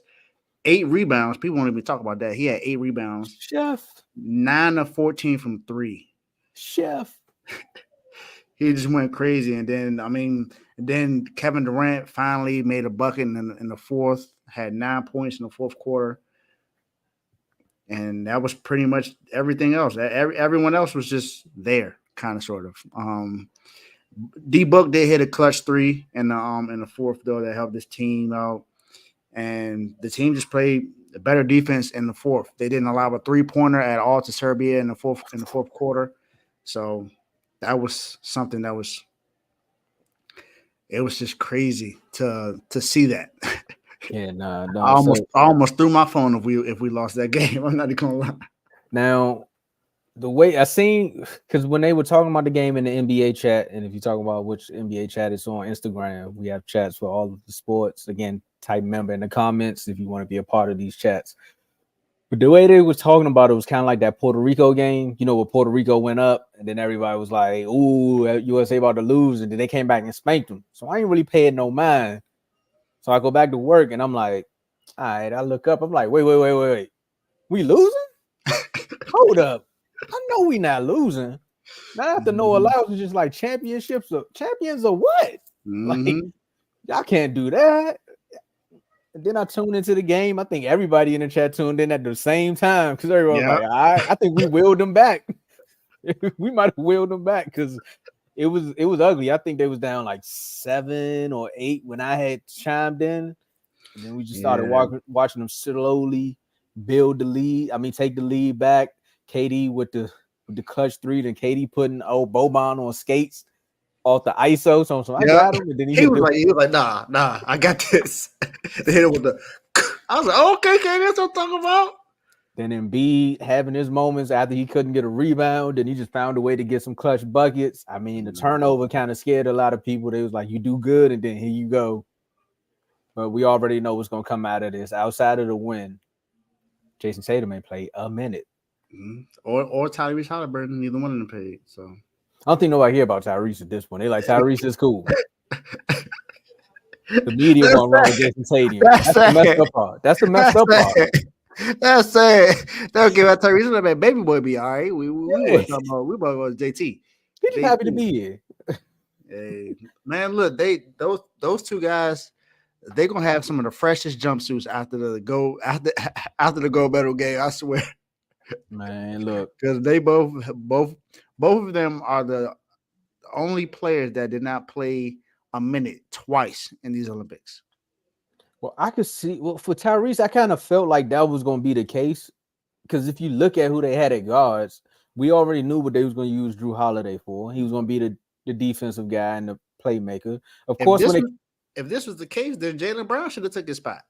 8 rebounds. People won't even talk about that. He had 8 rebounds. Chef. 9 of 14 from 3. Chef. He just went crazy. And then, Kevin Durant finally made a bucket in the fourth, had 9 points in the fourth quarter. And that was pretty much everything else. Everyone else was just there. Kind of, sort of. D-Book did hit a clutch 3 in the fourth though that helped this team out, and the team just played a better defense in the fourth. They didn't allow a 3-pointer at all to Serbia in the fourth quarter, so that was something that was just crazy to see that. Yeah, no. I almost threw my phone if we lost that game. I'm not even gonna lie. Now, the way I seen, because when they were talking about the game in the NBA chat, and if you talk about which NBA chat is on Instagram, we have chats for all of the sports. Again, type member in the comments if you want to be a part of these chats. But the way they was talking about it was kind of like that Puerto Rico game, you know, where Puerto Rico went up, and then everybody was like, "Ooh, USA about to lose," and then they came back and spanked them. So I ain't really paying no mind. So I go back to work, and I'm like, "All right." I look up, I'm like, "Wait, we losing? Hold up." I know we not losing. Now after Noah Lyles was just like champions of what? Like, y'all can't do that. And then I tuned into the game. I think everybody in the chat tuned in at the same time because everyone was like, I think we willed them back. We might have willed them back because it was ugly. I think they was down like 7 or 8 when I had chimed in. And then we just started watching them slowly build the lead. I mean, take the lead back. KD with the clutch three, then KD putting Boban on skates off the ISO. So I got him, and then he was like, nah, I got this. They hit him with the. I was like, okay, that's what I'm talking about. Then Embiid having his moments after he couldn't get a rebound, and he just found a way to get some clutch buckets. I mean, the turnover kind of scared a lot of people. They was like, you do good, and then here you go. But we already know what's going to come out of this. Outside of the win, Jason Tatum ain't played a minute. Mm-hmm. Or Tyrese Halliburton, neither one of them played. So I don't think nobody hear about Tyrese at this point. They like, Tyrese is cool. The media won't run with Jason Tatum. That's the messed up part. That's the messed up part. That's sad. They'll give out Tyrese. Like, baby boy be all right. We were talking about JT. He just happy to be here. Hey, man, look, those two guys, they're gonna have some of the freshest jumpsuits after the gold medal game. I swear. Man, look, because they both of them are the only players that did not play a minute twice in these Olympics. Well, I could see. Well, for Tyrese, I kind of felt like that was going to be the case because if you look at who they had at guards, we already knew what they was going to use Drew Holiday for. He was going to be the defensive guy and the playmaker. Of course, if this was the case, then Jaylen Brown should have took his spot.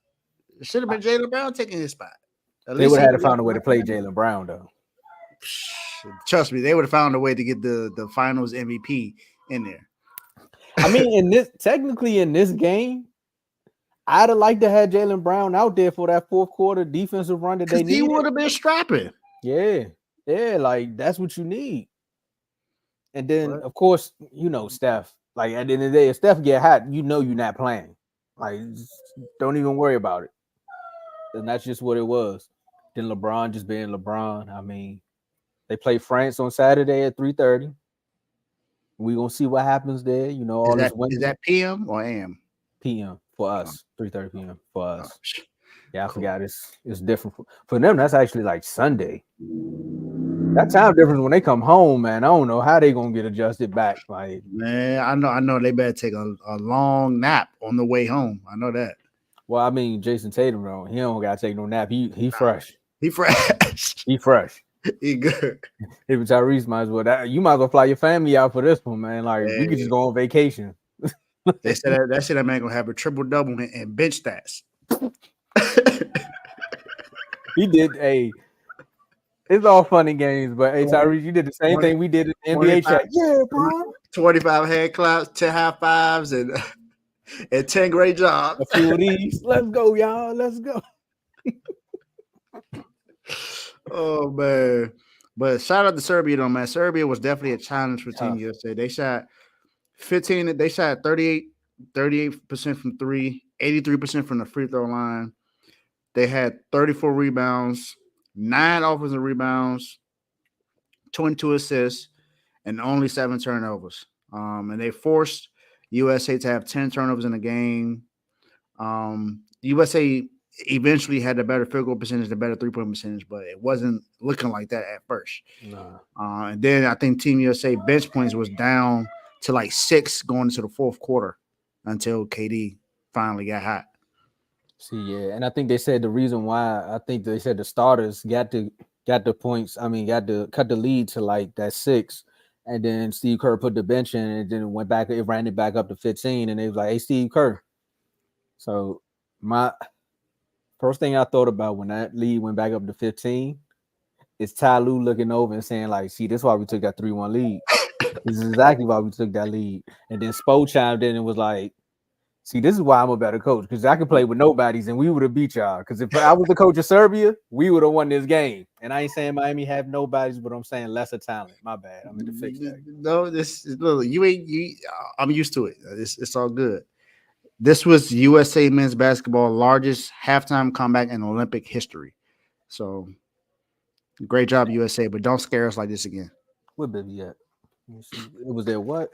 It should have been Jaylen Brown taking his spot. They would have had to find a way to play Jaylen Brown, though. Trust me, they would have found a way to get the Finals MVP in there. I mean, in this game, I'd have liked to have Jaylen Brown out there for that fourth quarter defensive run that they needed. He would have been strapping. Yeah, like that's what you need. And then, of course, Steph. Like at the end of the day, if Steph get hot, you're not playing. Like, don't even worry about it. And that's just what it was. Then LeBron just being LeBron. I mean, they play France on Saturday at 3:30. We're gonna see what happens there. Is that PM or AM? PM for us. 3:30 PM for us. Yeah, I forgot it's different for them. That's actually like Sunday. That time difference when they come home, man. I don't know how they gonna get adjusted back. Like, man, I know they better take a long nap on the way home. I know that. Well, I mean, Jason Tatum, bro, he don't gotta take no nap. He fresh. He fresh. He fresh. He good. Even Tyrese might as well. You might as well fly your family out for this one, man. Like, we could just go on vacation. They said that man gonna have a triple double and bench stats. He did. Hey, it's all funny games, but hey, Tyrese, you did the same thing we did in the NBA chat. Yeah, bro. 25 hand claps, 10 high fives, and 10 great jobs. A few of these. Let's go, y'all. Let's go. Oh man. But shout out to Serbia though, man. Serbia was definitely a challenge for Team USA. They shot 38% from three, 83% from the free throw line. They had 34 rebounds, 9 offensive rebounds, 22 assists, and only 7 turnovers. And they forced USA to have 10 turnovers in the game. USA eventually had the better field goal percentage, the better three-point percentage, but it wasn't looking like that at first. Nah. And then I think Team USA bench points was down to like 6 going into the fourth quarter until KD finally got hot. See, yeah, and I think they said the reason why, I think they said the starters got the points. I mean, got to cut the lead to like that 6, and then Steve Kerr put the bench in, and then it ran it back up to 15, and they was like, "Hey, Steve Kerr." So my first thing I thought about when that lead went back up to 15 is Ty Lue looking over and saying, like, "See, this is why we took that 3-1 lead. This is exactly why we took that lead." And then Spo chimed in and was like, "See, this is why I'm a better coach, because I could play with nobodies and we would have beat y'all. Because if I was the coach of Serbia, we would have won this game." And I ain't saying Miami have nobodies, but I'm saying lesser talent. My bad. I'm in the fix that. No, I'm used to it. It's all good. This was USA men's basketball largest halftime comeback in Olympic history. So great job, USA, but don't scare us like this again. What baby at? It was there what?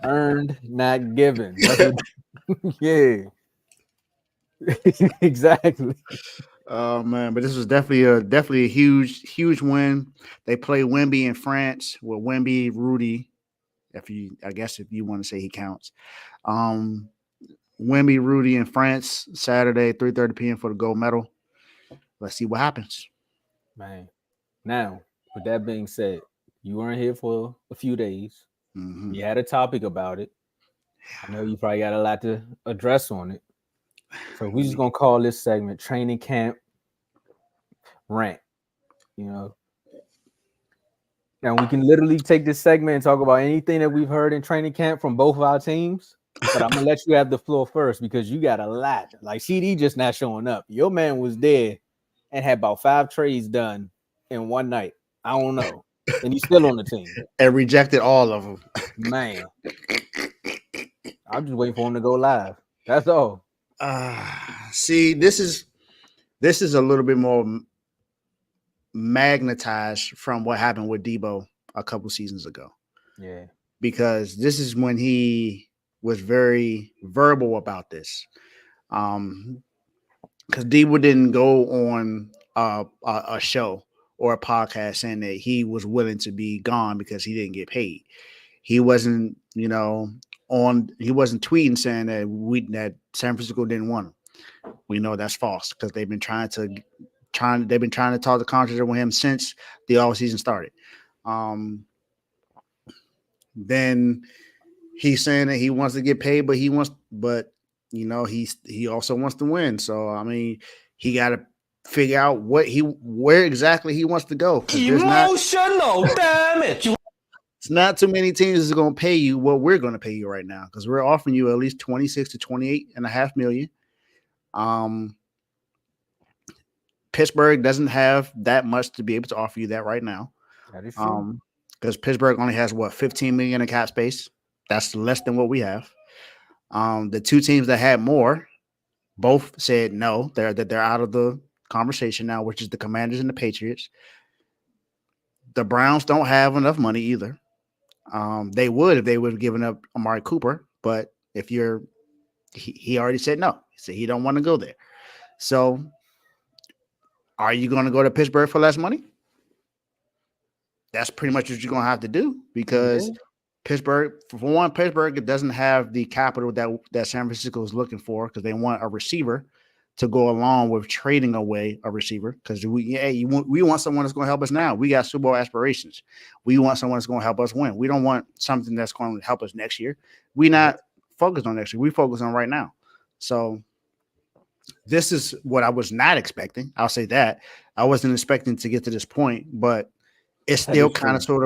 Earned, not given. Yeah. Exactly. Oh man, but this was definitely a huge win. They played Wemby in France with Wemby, Rudy. If you want to say he counts. Wemby, Rudy in France Saturday, 3:30 p.m. for the gold medal. Let's see what happens. Man. Now, with that being said, you weren't here for a few days. Mm-hmm. You had a topic about it. I know you probably got a lot to address on it. So we're just gonna call this segment training camp rant. You know. Now we can literally take this segment and talk about anything that we've heard in training camp from both of our teams. But I'm gonna let you have the floor first because you got a lot. Like CD just not showing up. Your man was there and had about 5 trades done in one night. I don't know. And he's still on the team. And rejected all of them. Man. I'm just waiting for him to go live. That's all. See, this is a little bit more magnetized from what happened with Debo a couple seasons ago. Yeah. Because this is when he was very verbal about this. Because Debo didn't go on a show or a podcast saying that he was willing to be gone because he didn't get paid. He wasn't, he wasn't tweeting saying that San Francisco didn't want him. We know that's false because they've been trying to talk the contract with him since the offseason started. Then he's saying that he wants to get paid, but he also wants to win. So I mean, he got to figure out where exactly he wants to go. Emotional, damn it! It's not too many teams that's going to pay you what we're going to pay you right now because we're offering you at least 26 to 28.5 million. Pittsburgh doesn't have that much to be able to offer you that right now. That is true. Because Pittsburgh only has 15 million in cap space. That's less than what we have. The two teams that had more both said no. They're out of the conversation now, which is the Commanders and the Patriots. The Browns don't have enough money either. They would if they would have given up Amari Cooper, but he already said no. He said he don't want to go there. So, are you going to go to Pittsburgh for less money? That's pretty much what you're going to have to do because Pittsburgh doesn't have the capital that San Francisco is looking for because they want a receiver to go along with trading away a receiver because we want someone that's going to help us now. We got Super Bowl aspirations. We want someone that's going to help us win. We don't want something that's going to help us next year. We're not focused on next year. We focus on right now. So this is what I was not expecting. I'll say that. I wasn't expecting to get to this point, but it's still kind of sort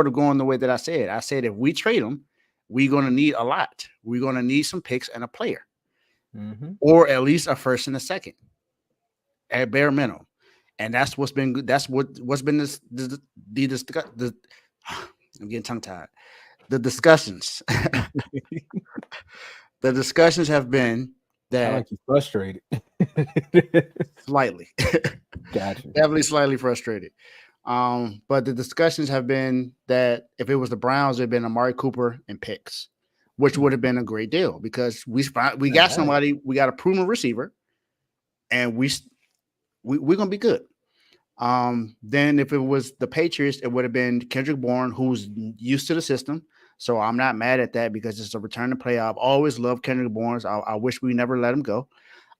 of going the way that I said. I said if we trade him, we're going to need a lot. We're going to need some picks and a player. Mm-hmm. Or at least a first and a second at bare minimum. And that's what's been good. That's what's been the I'm getting tongue tied. The discussions. The discussions have been that I like you frustrated. Slightly. Gotcha. Definitely slightly frustrated. But the discussions have been that if it was the Browns, it'd been Amari Cooper and picks, which would have been a great deal because we got somebody, we got a proven receiver, and we're gonna be good. Then if it was the Patriots, it would have been Kendrick Bourne, who's used to the system. So I'm not mad at that because it's a return to play. I've always loved Kendrick Bourne. I wish we never let him go.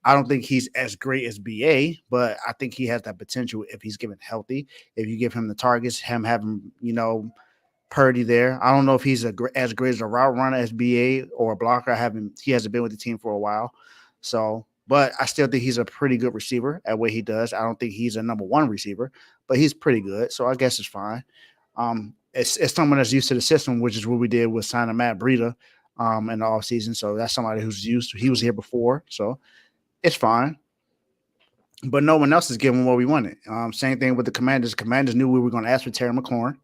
I don't think he's as great as BA, but I think he has that potential if he's given healthy. If you give him the targets, him having, Purdy there. I don't know if he's as great as a route runner as BA or a blocker. He hasn't been with the team for a while. So, but I still think he's a pretty good receiver at what he does. I don't think he's a number one receiver, but he's pretty good. So I guess it's fine. It's someone that's used to the system, which is what we did with signing Matt Breida in the offseason. So that's somebody who's used to, he was here before. So it's fine. But no one else is giving what we wanted. Same thing with the Commanders. Commanders knew we were going to ask for Terry McLaurin.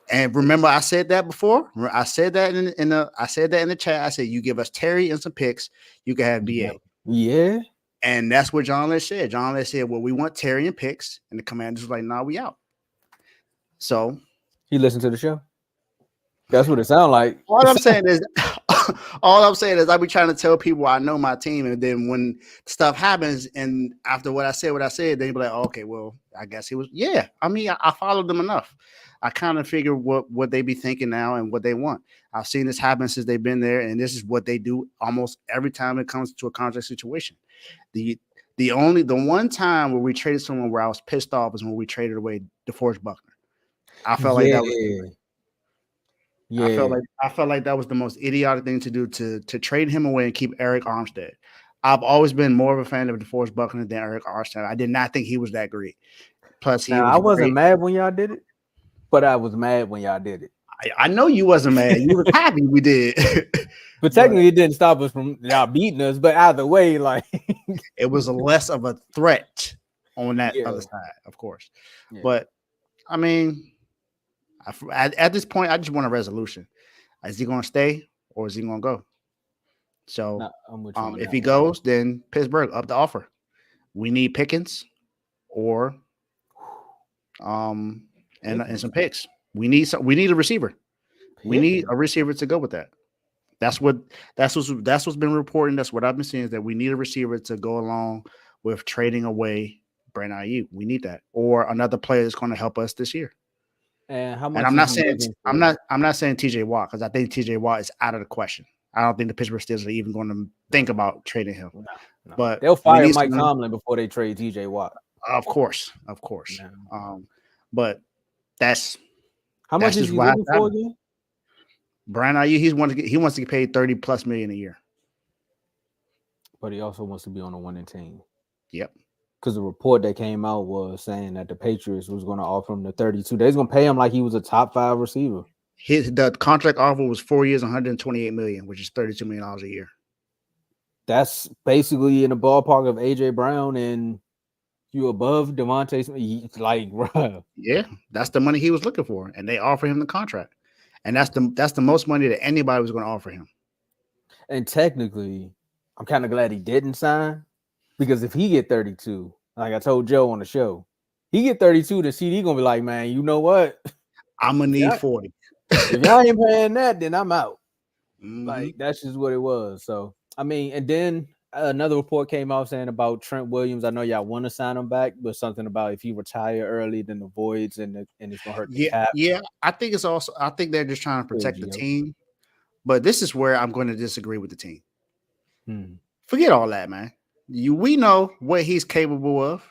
and remember, I said that before. I said that in the chat. I said, you give us Terry and some picks, you can have BA. Yeah. And that's what John Lynch said. John Lynch said, well, we want Terry and picks. And the Commanders was like, nah, we out. So he listened to the show. That's what it sounded like. All I'm saying is all I'm saying is I be trying to tell people I know my team, and then when stuff happens, and after what I said, they be like, oh, okay, well, I guess he was. Yeah, I mean, I followed them enough. I kind of figure what they be thinking now and what they want. I've seen this happen since they've been there, and this is what they do almost every time it comes to a contract situation. The one time where we traded someone where I was pissed off was when we traded away DeForest Buckner. I felt like that was. Yeah. I felt like that was the most idiotic thing to do to trade him away and keep Eric Armstead. I've always been more of a fan of DeForest Buckner than Eric Armstead. I did not think he was that great. Plus, I wasn't mad when y'all did it, but I was mad when y'all did it. I know you wasn't mad. You were happy we did. But technically, it didn't stop us from y'all beating us. But either way, like it was less of a threat on that other side, of course. Yeah. But I mean. At this point, I just want a resolution. Is he going to stay or is he going to go? So, if he goes, then Pittsburgh up the offer. We need Pickens or and some picks. We need a receiver. We need a receiver to go with that. That's what's been reported. That's what I've been seeing is that we need a receiver to go along with trading away Brandon Ayuk. We need that or another player that's going to help us this year. And how much? And I'm not saying TJ Watt because I think TJ Watt is out of the question. I don't think the Pittsburgh Steelers are even going to think about trading him. No. But they'll fire Mike Tomlin before they trade TJ Watt. Of course. Yeah. But that's how much is he looking for again? Brian Ayuk, he wants to get paid $30+ million a year. But he also wants to be on a winning team. Yep. Because the report that came out was saying that the Patriots was going to offer him the 32. They're going to pay him like he was a top 5 receiver. The contract offer was 4 years, $128 million, which is $32 million a year. That's basically in the ballpark of AJ Brown, and you above Devontae Smith. Like, bro. Yeah, that's the money he was looking for, and they offered him the contract, and that's the most money that anybody was going to offer him. And technically, I'm kind of glad he didn't sign. Because if he get 32, like I told Joe on the show, he get 32, the CD gonna be like, man, you know what? I'm gonna need 40. If y'all ain't paying that, then I'm out. Mm-hmm. Like that's just what it was. So I mean, and then another report came out saying about Trent Williams. I know y'all want to sign him back, but something about if he retire early, then the voids and it's gonna hurt the cap. Yeah, I think they're just trying to protect the team. But this is where I'm going to disagree with the team. Forget all that, man. We know what he's capable of.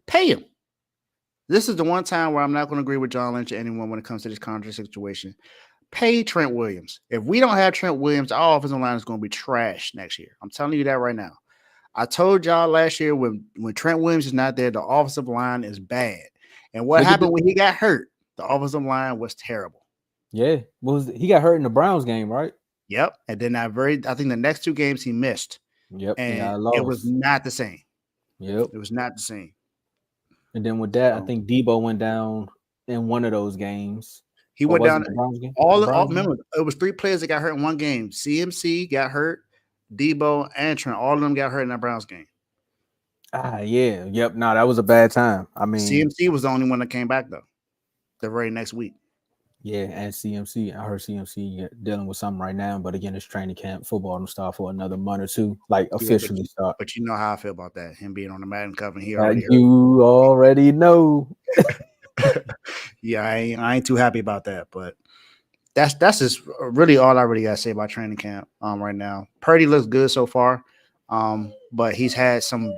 Pay him. This is the one time where I'm not going to agree with John Lynch or anyone when it comes to this contract situation. Pay Trent Williams. If we don't have Trent Williams, our offensive line is going to be trash next year. I'm telling you that right now. I told y'all last year when Trent Williams is not there, the offensive line is bad. And what happened when he got hurt? The offensive line was terrible. Yeah. He got hurt in the Browns game, right? Yep. And then I think the next 2 games he missed. Yep. And it was not the same. Yep. It was not the same. And then with that, I think Debo went down in one of those games. He went down. Remember, it was 3 players that got hurt in one game. CMC got hurt, Debo and Trent. All of them got hurt in that Browns game. Yeah. Yep. No, that was a bad time. I mean, CMC was the only one that came back though. The very next week. Yeah, and CMC. I heard CMC dealing with something right now, but again, it's training camp. Football don't start for another month or 2, like officially start. But you know how I feel about that. Him being on the Madden cover, you already know. Yeah, I ain't too happy about that, but that's just really all I really gotta say about training camp right now. Purdy looks good so far, but he's had some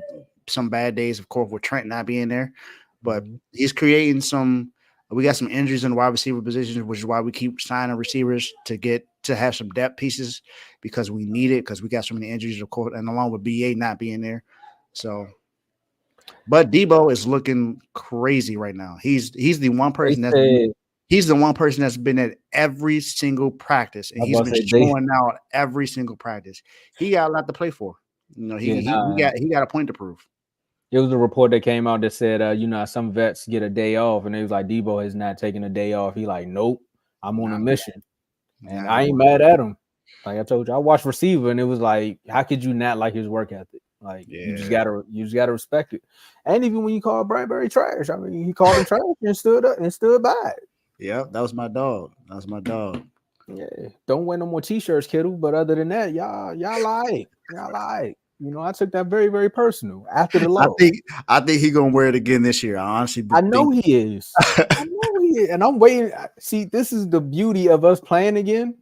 bad days, of course, with Trent not being there. But he's creating some. We got some injuries in the wide receiver positions, which is why we keep signing receivers to have some depth pieces because we need it because we got so many injuries, of course, and along with BA not being there. So, but Debo is looking crazy right now. He's the one person that's been at every single practice, and he's been showing out every single practice. He got a lot to play for. You know, he got a point to prove. It was a report that came out that said, some vets get a day off, and it was like Debo has not taken a day off. He like, nope, I'm on a mission, and I ain't mad at him. Like I told you, I watched receiver, and it was like, how could you not like his work ethic? Like you just gotta respect it. And even when you call Bradbury trash, I mean, he called him trash and stood up and stood by it. Yeah, that was my dog. Yeah, don't wear no more t-shirts, Kittle. But other than that, y'all like. You know, I took that very, very personal after the I loss. think I think he gonna wear it again this year. I honestly I know think. he is. I know he is. And I'm waiting. See, this is the beauty of us playing again.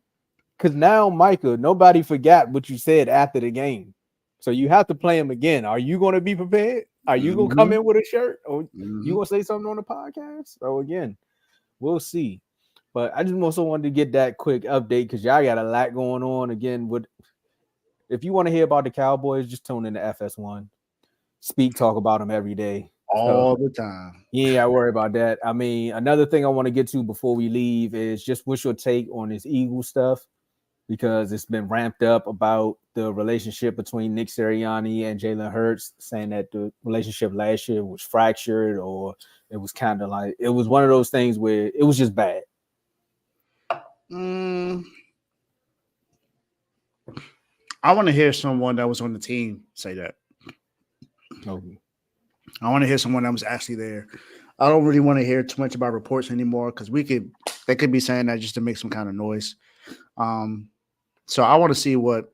Because now, Micah, nobody forgot what you said after the game. So you have to play him again. Are you going to be prepared? Are you going to come Mhm, in with a shirt? Or you mhm. going to say something on the podcast? So again, we'll see. But I just also wanted to get that quick update because y'all got a lot going on. Again, if you want to hear about the Cowboys, just tune in to FS1. Talk about them every day. So All the time. yeah, I worry about that. I mean, another thing I want to get to before we leave is just what's your take on this Eagle stuff? Because it's been ramped up about the relationship between Nick Sirianni and Jalen Hurts, saying that the relationship last year was fractured, or it was kind of like it was one of those things where it was just bad. Mm, I want to hear someone that was on the team say that. Okay. I want to hear someone that was actually there. I don't really want to hear too much about reports anymore because they could be saying that just to make some kind of noise. Um, so I want to see what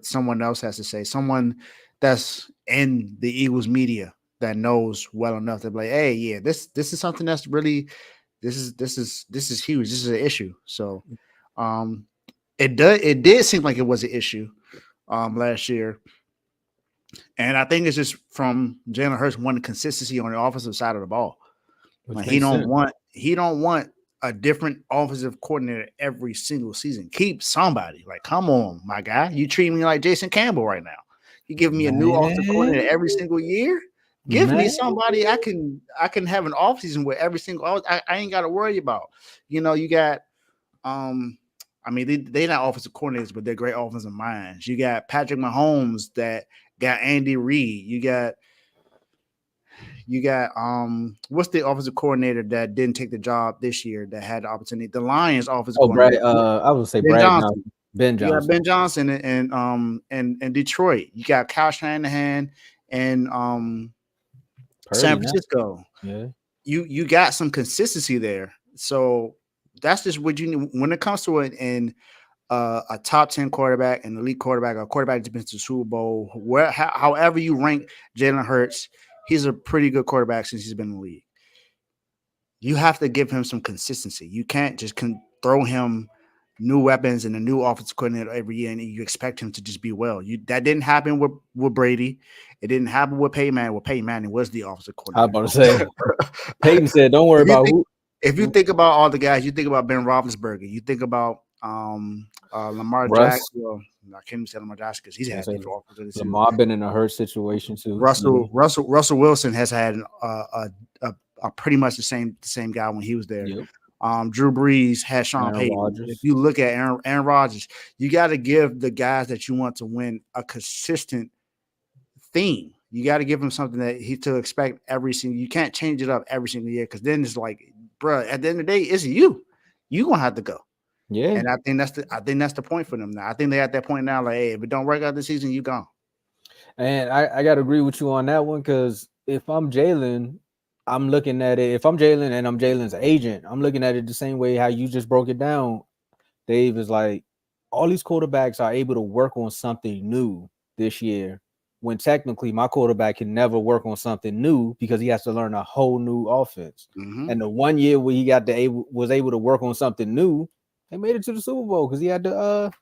someone else has to say. Someone that's in the Eagles media that knows well enough to be like, hey, yeah, this is something that's really this is huge. This is an issue. So um, it did seem like it was an issue last year. And I think it's just from Jalen Hurts wanting consistency on the offensive side of the ball. Which Like he makes don't sense. want a different offensive coordinator every single season. Keep somebody. Like, come on, my guy. You treat me like Jason Campbell right now. You give me a new offensive coordinator every Man, single year. Give me man. somebody I can have an offseason with every single I ain't got to worry about. You got I mean, they not offensive coordinators, but they're great offensive minds. You got Patrick Mahomes that got Andy Reid. You got what's the offensive coordinator that didn't take the job this year that had the opportunity? The Lions offensive Oh, Brad. coordinator, I would say Ben Brad Johnson. Johnson. Ben You got Johnson. Ben Johnson and Detroit. You got Kyle Shanahan and San Purdy now. Francisco. Yeah. You got some consistency there. So that's just what you need when it comes to it in a top 10 quarterback, an elite quarterback, a quarterback that's been to the Super Bowl, however you rank Jalen Hurts, he's a pretty good quarterback since he's been in the league. You have to give him some consistency. You can't just throw him new weapons and a new offensive coordinator every year and you expect him to just be well. That didn't happen with Brady. It didn't happen with Peyton Manning. Well, Peyton Manning was the offensive I was coordinator. about to say Peyton said, "Don't worry if you about think who." if you think about all the guys, you think about Ben Roethlisberger, you think about Lamar Jackson. Russ. Well, I can't even say Lamar Jackson because he's I had say different offenses too. Lamar been in a hurt situation too. Yeah. Russell Wilson has had pretty much the same guy when he was there. Yep. Drew Brees had Sean Aaron Payton. If Rodgers. you look at Aaron Rodgers, you got to give the guys that you want to win a consistent theme. You got to give him something that he to expect every single. You can't change it up every single year because then it's like, bro. At the end of the day, it's you. You gonna have to go. Yeah. And I think that's the point for them now. I think they're at that point now. Like, hey, if it don't work out this season, you gone. And I gotta agree with you on that one because if I'm Jalen, I'm looking at it. If I'm Jalen and I'm Jalen's agent, I'm looking at it the same way how you just broke it down. Dave is like, all these quarterbacks are able to work on something new this year, when technically my quarterback can never work on something new because he has to learn a whole new offense. Mm-hmm. And the 1 year where he was able to work on something new, they made it to the Super Bowl because he had the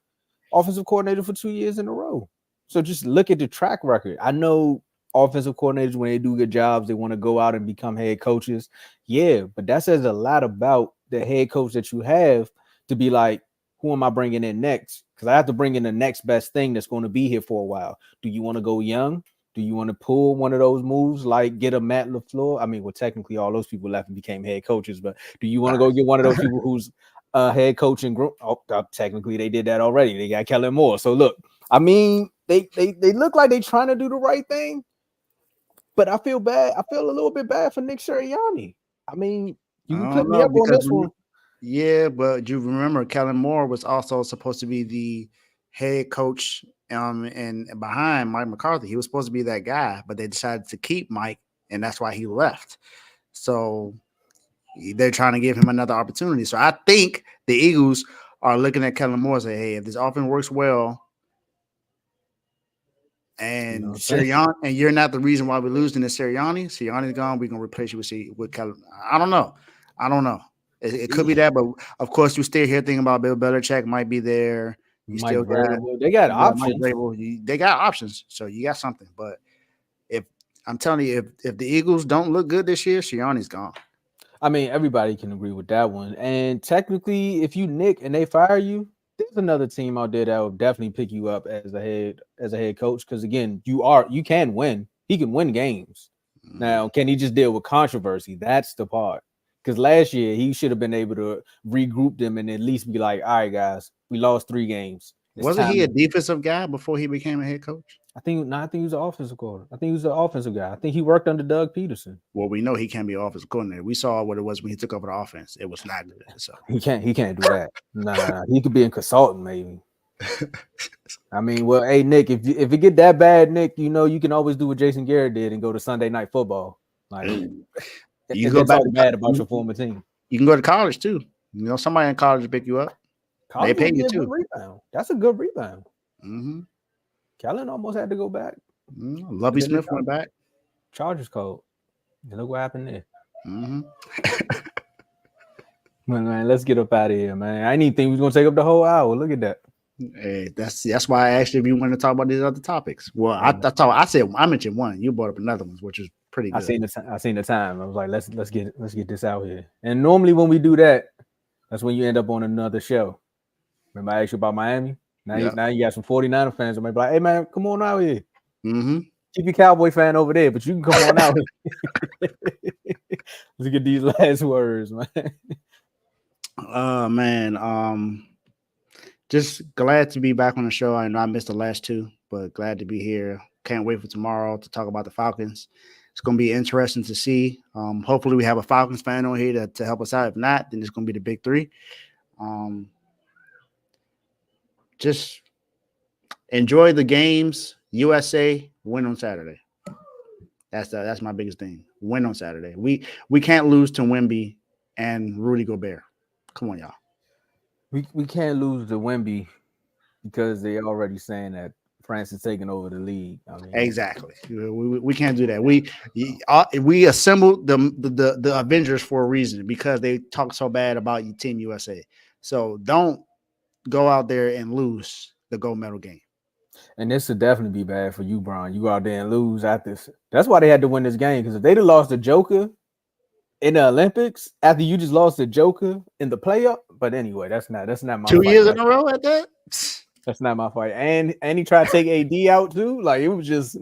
offensive coordinator for 2 years in a row. So just look at the track record. I know offensive coordinators, when they do good jobs, they want to go out and become head coaches. Yeah, but that says a lot about the head coach that you have to be like, who am I bringing in next? Because I have to bring in the next best thing that's going to be here for a while. Do you want to go young? Do you want to pull one of those moves like get a Matt LaFleur? I mean, well, technically all those people left and became head coaches, but do you want to go get one of those people who's head coach and group? Oh, technically they did that already. They got Kellen Moore. So look, I mean, they look like they trying to do the right thing, but I feel bad. I feel a little bit bad for Nick Sirianni. I mean, you I can put don't me know up on because this one. yeah, but you remember Kellen Moore was also supposed to be the head coach and behind Mike McCarthy. He was supposed to be that guy, but they decided to keep Mike, and that's why he left. So they're trying to give him another opportunity. So I think the Eagles are looking at Kellen Moore and say, hey, if this offense works well, and Sirianni, and you're not the reason why we're losing to Sirianni's gone, we're gonna replace you with Kellen. I don't know. It could be that, but of course, you still here thinking about Bill Belichick might be there. You Mike still they got options. They got options, so you got something. But if I'm telling you, if the Eagles don't look good this year, Sirianni's gone. I mean, everybody can agree with that one. And technically, if you nick and they fire you, there's another team out there that will definitely pick you up as a head coach. Because again, you can win. He can win games. Now, can he just deal with controversy? That's the part. Because last year he should have been able to regroup them and at least be like, all right, guys, we lost 3 games. Wasn't he a defensive guy before he became a head coach? I think he was an offensive coordinator. I think he was an offensive guy. I think he worked under Doug Peterson. Well, we know he can't be an offensive coordinator. We saw what it was when he took over the offense. It was not good. So he can't do that. Nah. He could be a consultant, maybe. I mean, well, hey, Nick, if it get that bad, Nick, you can always do what Jason Garrett did and go to Sunday Night Football. Like you can go back bad about your former team. You can go to college too. Somebody in college will pick you up. College they pay you too. Rebound. That's a good rebound. Mm-hmm. Kellen almost had to go back. Lovie Smith went back. Chargers code. And look what happened there. Mm-hmm. Man, let's get up out of here, man. I didn't think we was gonna take up the whole hour. Look at that. Hey, that's why I asked you if you wanted to talk about these other topics. Well, I mentioned one. You brought up another one, which is pretty good. I seen the time. I was like, let's get this out here. And normally when we do that, that's when you end up on another show. Remember I asked you about Miami? Now you got some 49er fans that might be like, hey man, come on out here. Mm-hmm. Keep your Cowboy fan over there, but you can come on out here. Let's get these last words, man. Just glad to be back on the show. I know I missed the last 2, but glad to be here. Can't wait for tomorrow to talk about the Falcons. It's going to be interesting to see. Hopefully we have a Falcons fan on here to help us out. If not, then it's going to be the big 3. Just enjoy the games. USA win on Saturday. That's my biggest thing. Win on Saturday. We can't lose to Wemby and Rudy Gobert. Come on, y'all. We can't lose to Wemby because they're already saying that France is taking over the league. I mean, exactly. We can't do that. We assembled the Avengers for a reason because they talk so bad about Team USA. So don't go out there and lose the gold medal game. And this would definitely be bad for you, Brian. You go out there and lose after. That's why they had to win this game, because if they'd have lost the Joker in the Olympics after you just lost the Joker in the playoff. But anyway, that's not my 2 years in a row at that. That's not my fight. And he tried to take AD out too. Like, it was just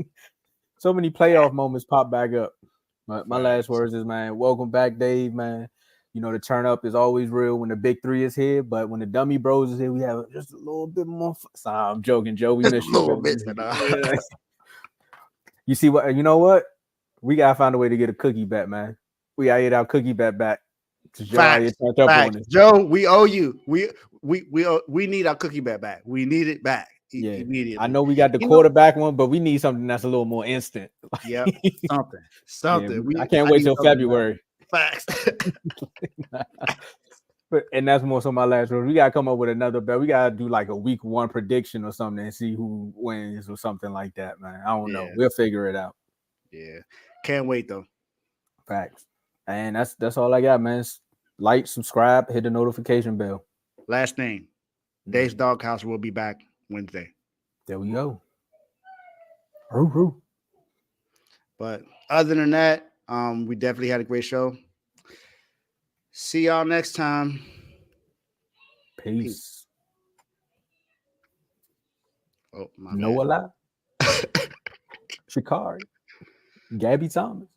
so many playoff moments pop back up. My last words is, man, welcome back, Dave, man. The turn up is always real when the big 3 is here, but when the dummy bros is here, we have just a little bit more fun. So I'm joking, Joe. We miss you. A little bit. You see what? You know what? We gotta find a way to get a cookie bet, man. We gotta get our cookie bet back. Facts. Joe, we owe you. We need our cookie bet back. We need it back. Yeah, immediately. I know we got the quarterback one, but we need something that's a little more instant. Yeah, something. Yeah, I can't wait till February. Facts. And that's more so my last word. We gotta come up with another bet. We gotta do like a week 1 prediction or something and see who wins or something like that, man. I don't know. We'll figure it out. Yeah, can't wait though. Facts. And that's all I got, man. Like, subscribe, hit the notification bell. Last thing, Dave's Doghouse will be back Wednesday. There we go. Hoo. But other than that, we definitely had a great show. See y'all next time. Peace. Oh, my Noah Shikari. Gabby Thomas.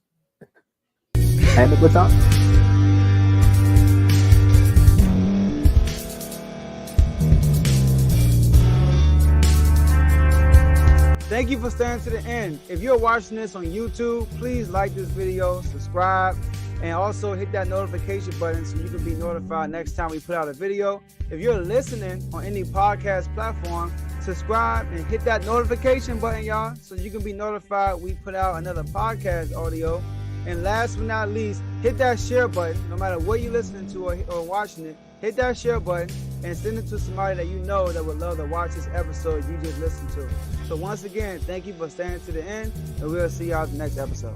And the baton. Thank you for staying to the end. If you're watching this on YouTube, please like this video, subscribe, and also hit that notification button so you can be notified next time we put out a video. If you're listening on any podcast platform, subscribe and hit that notification button, y'all, so you can be notified we put out another podcast audio. And last but not least, hit that share button, no matter what you're listening to or watching it. hit that share button and send it to somebody that you know that would love to watch this episode you just listened to. So once again, thank you for staying to the end, and we'll see y'all at the next episode.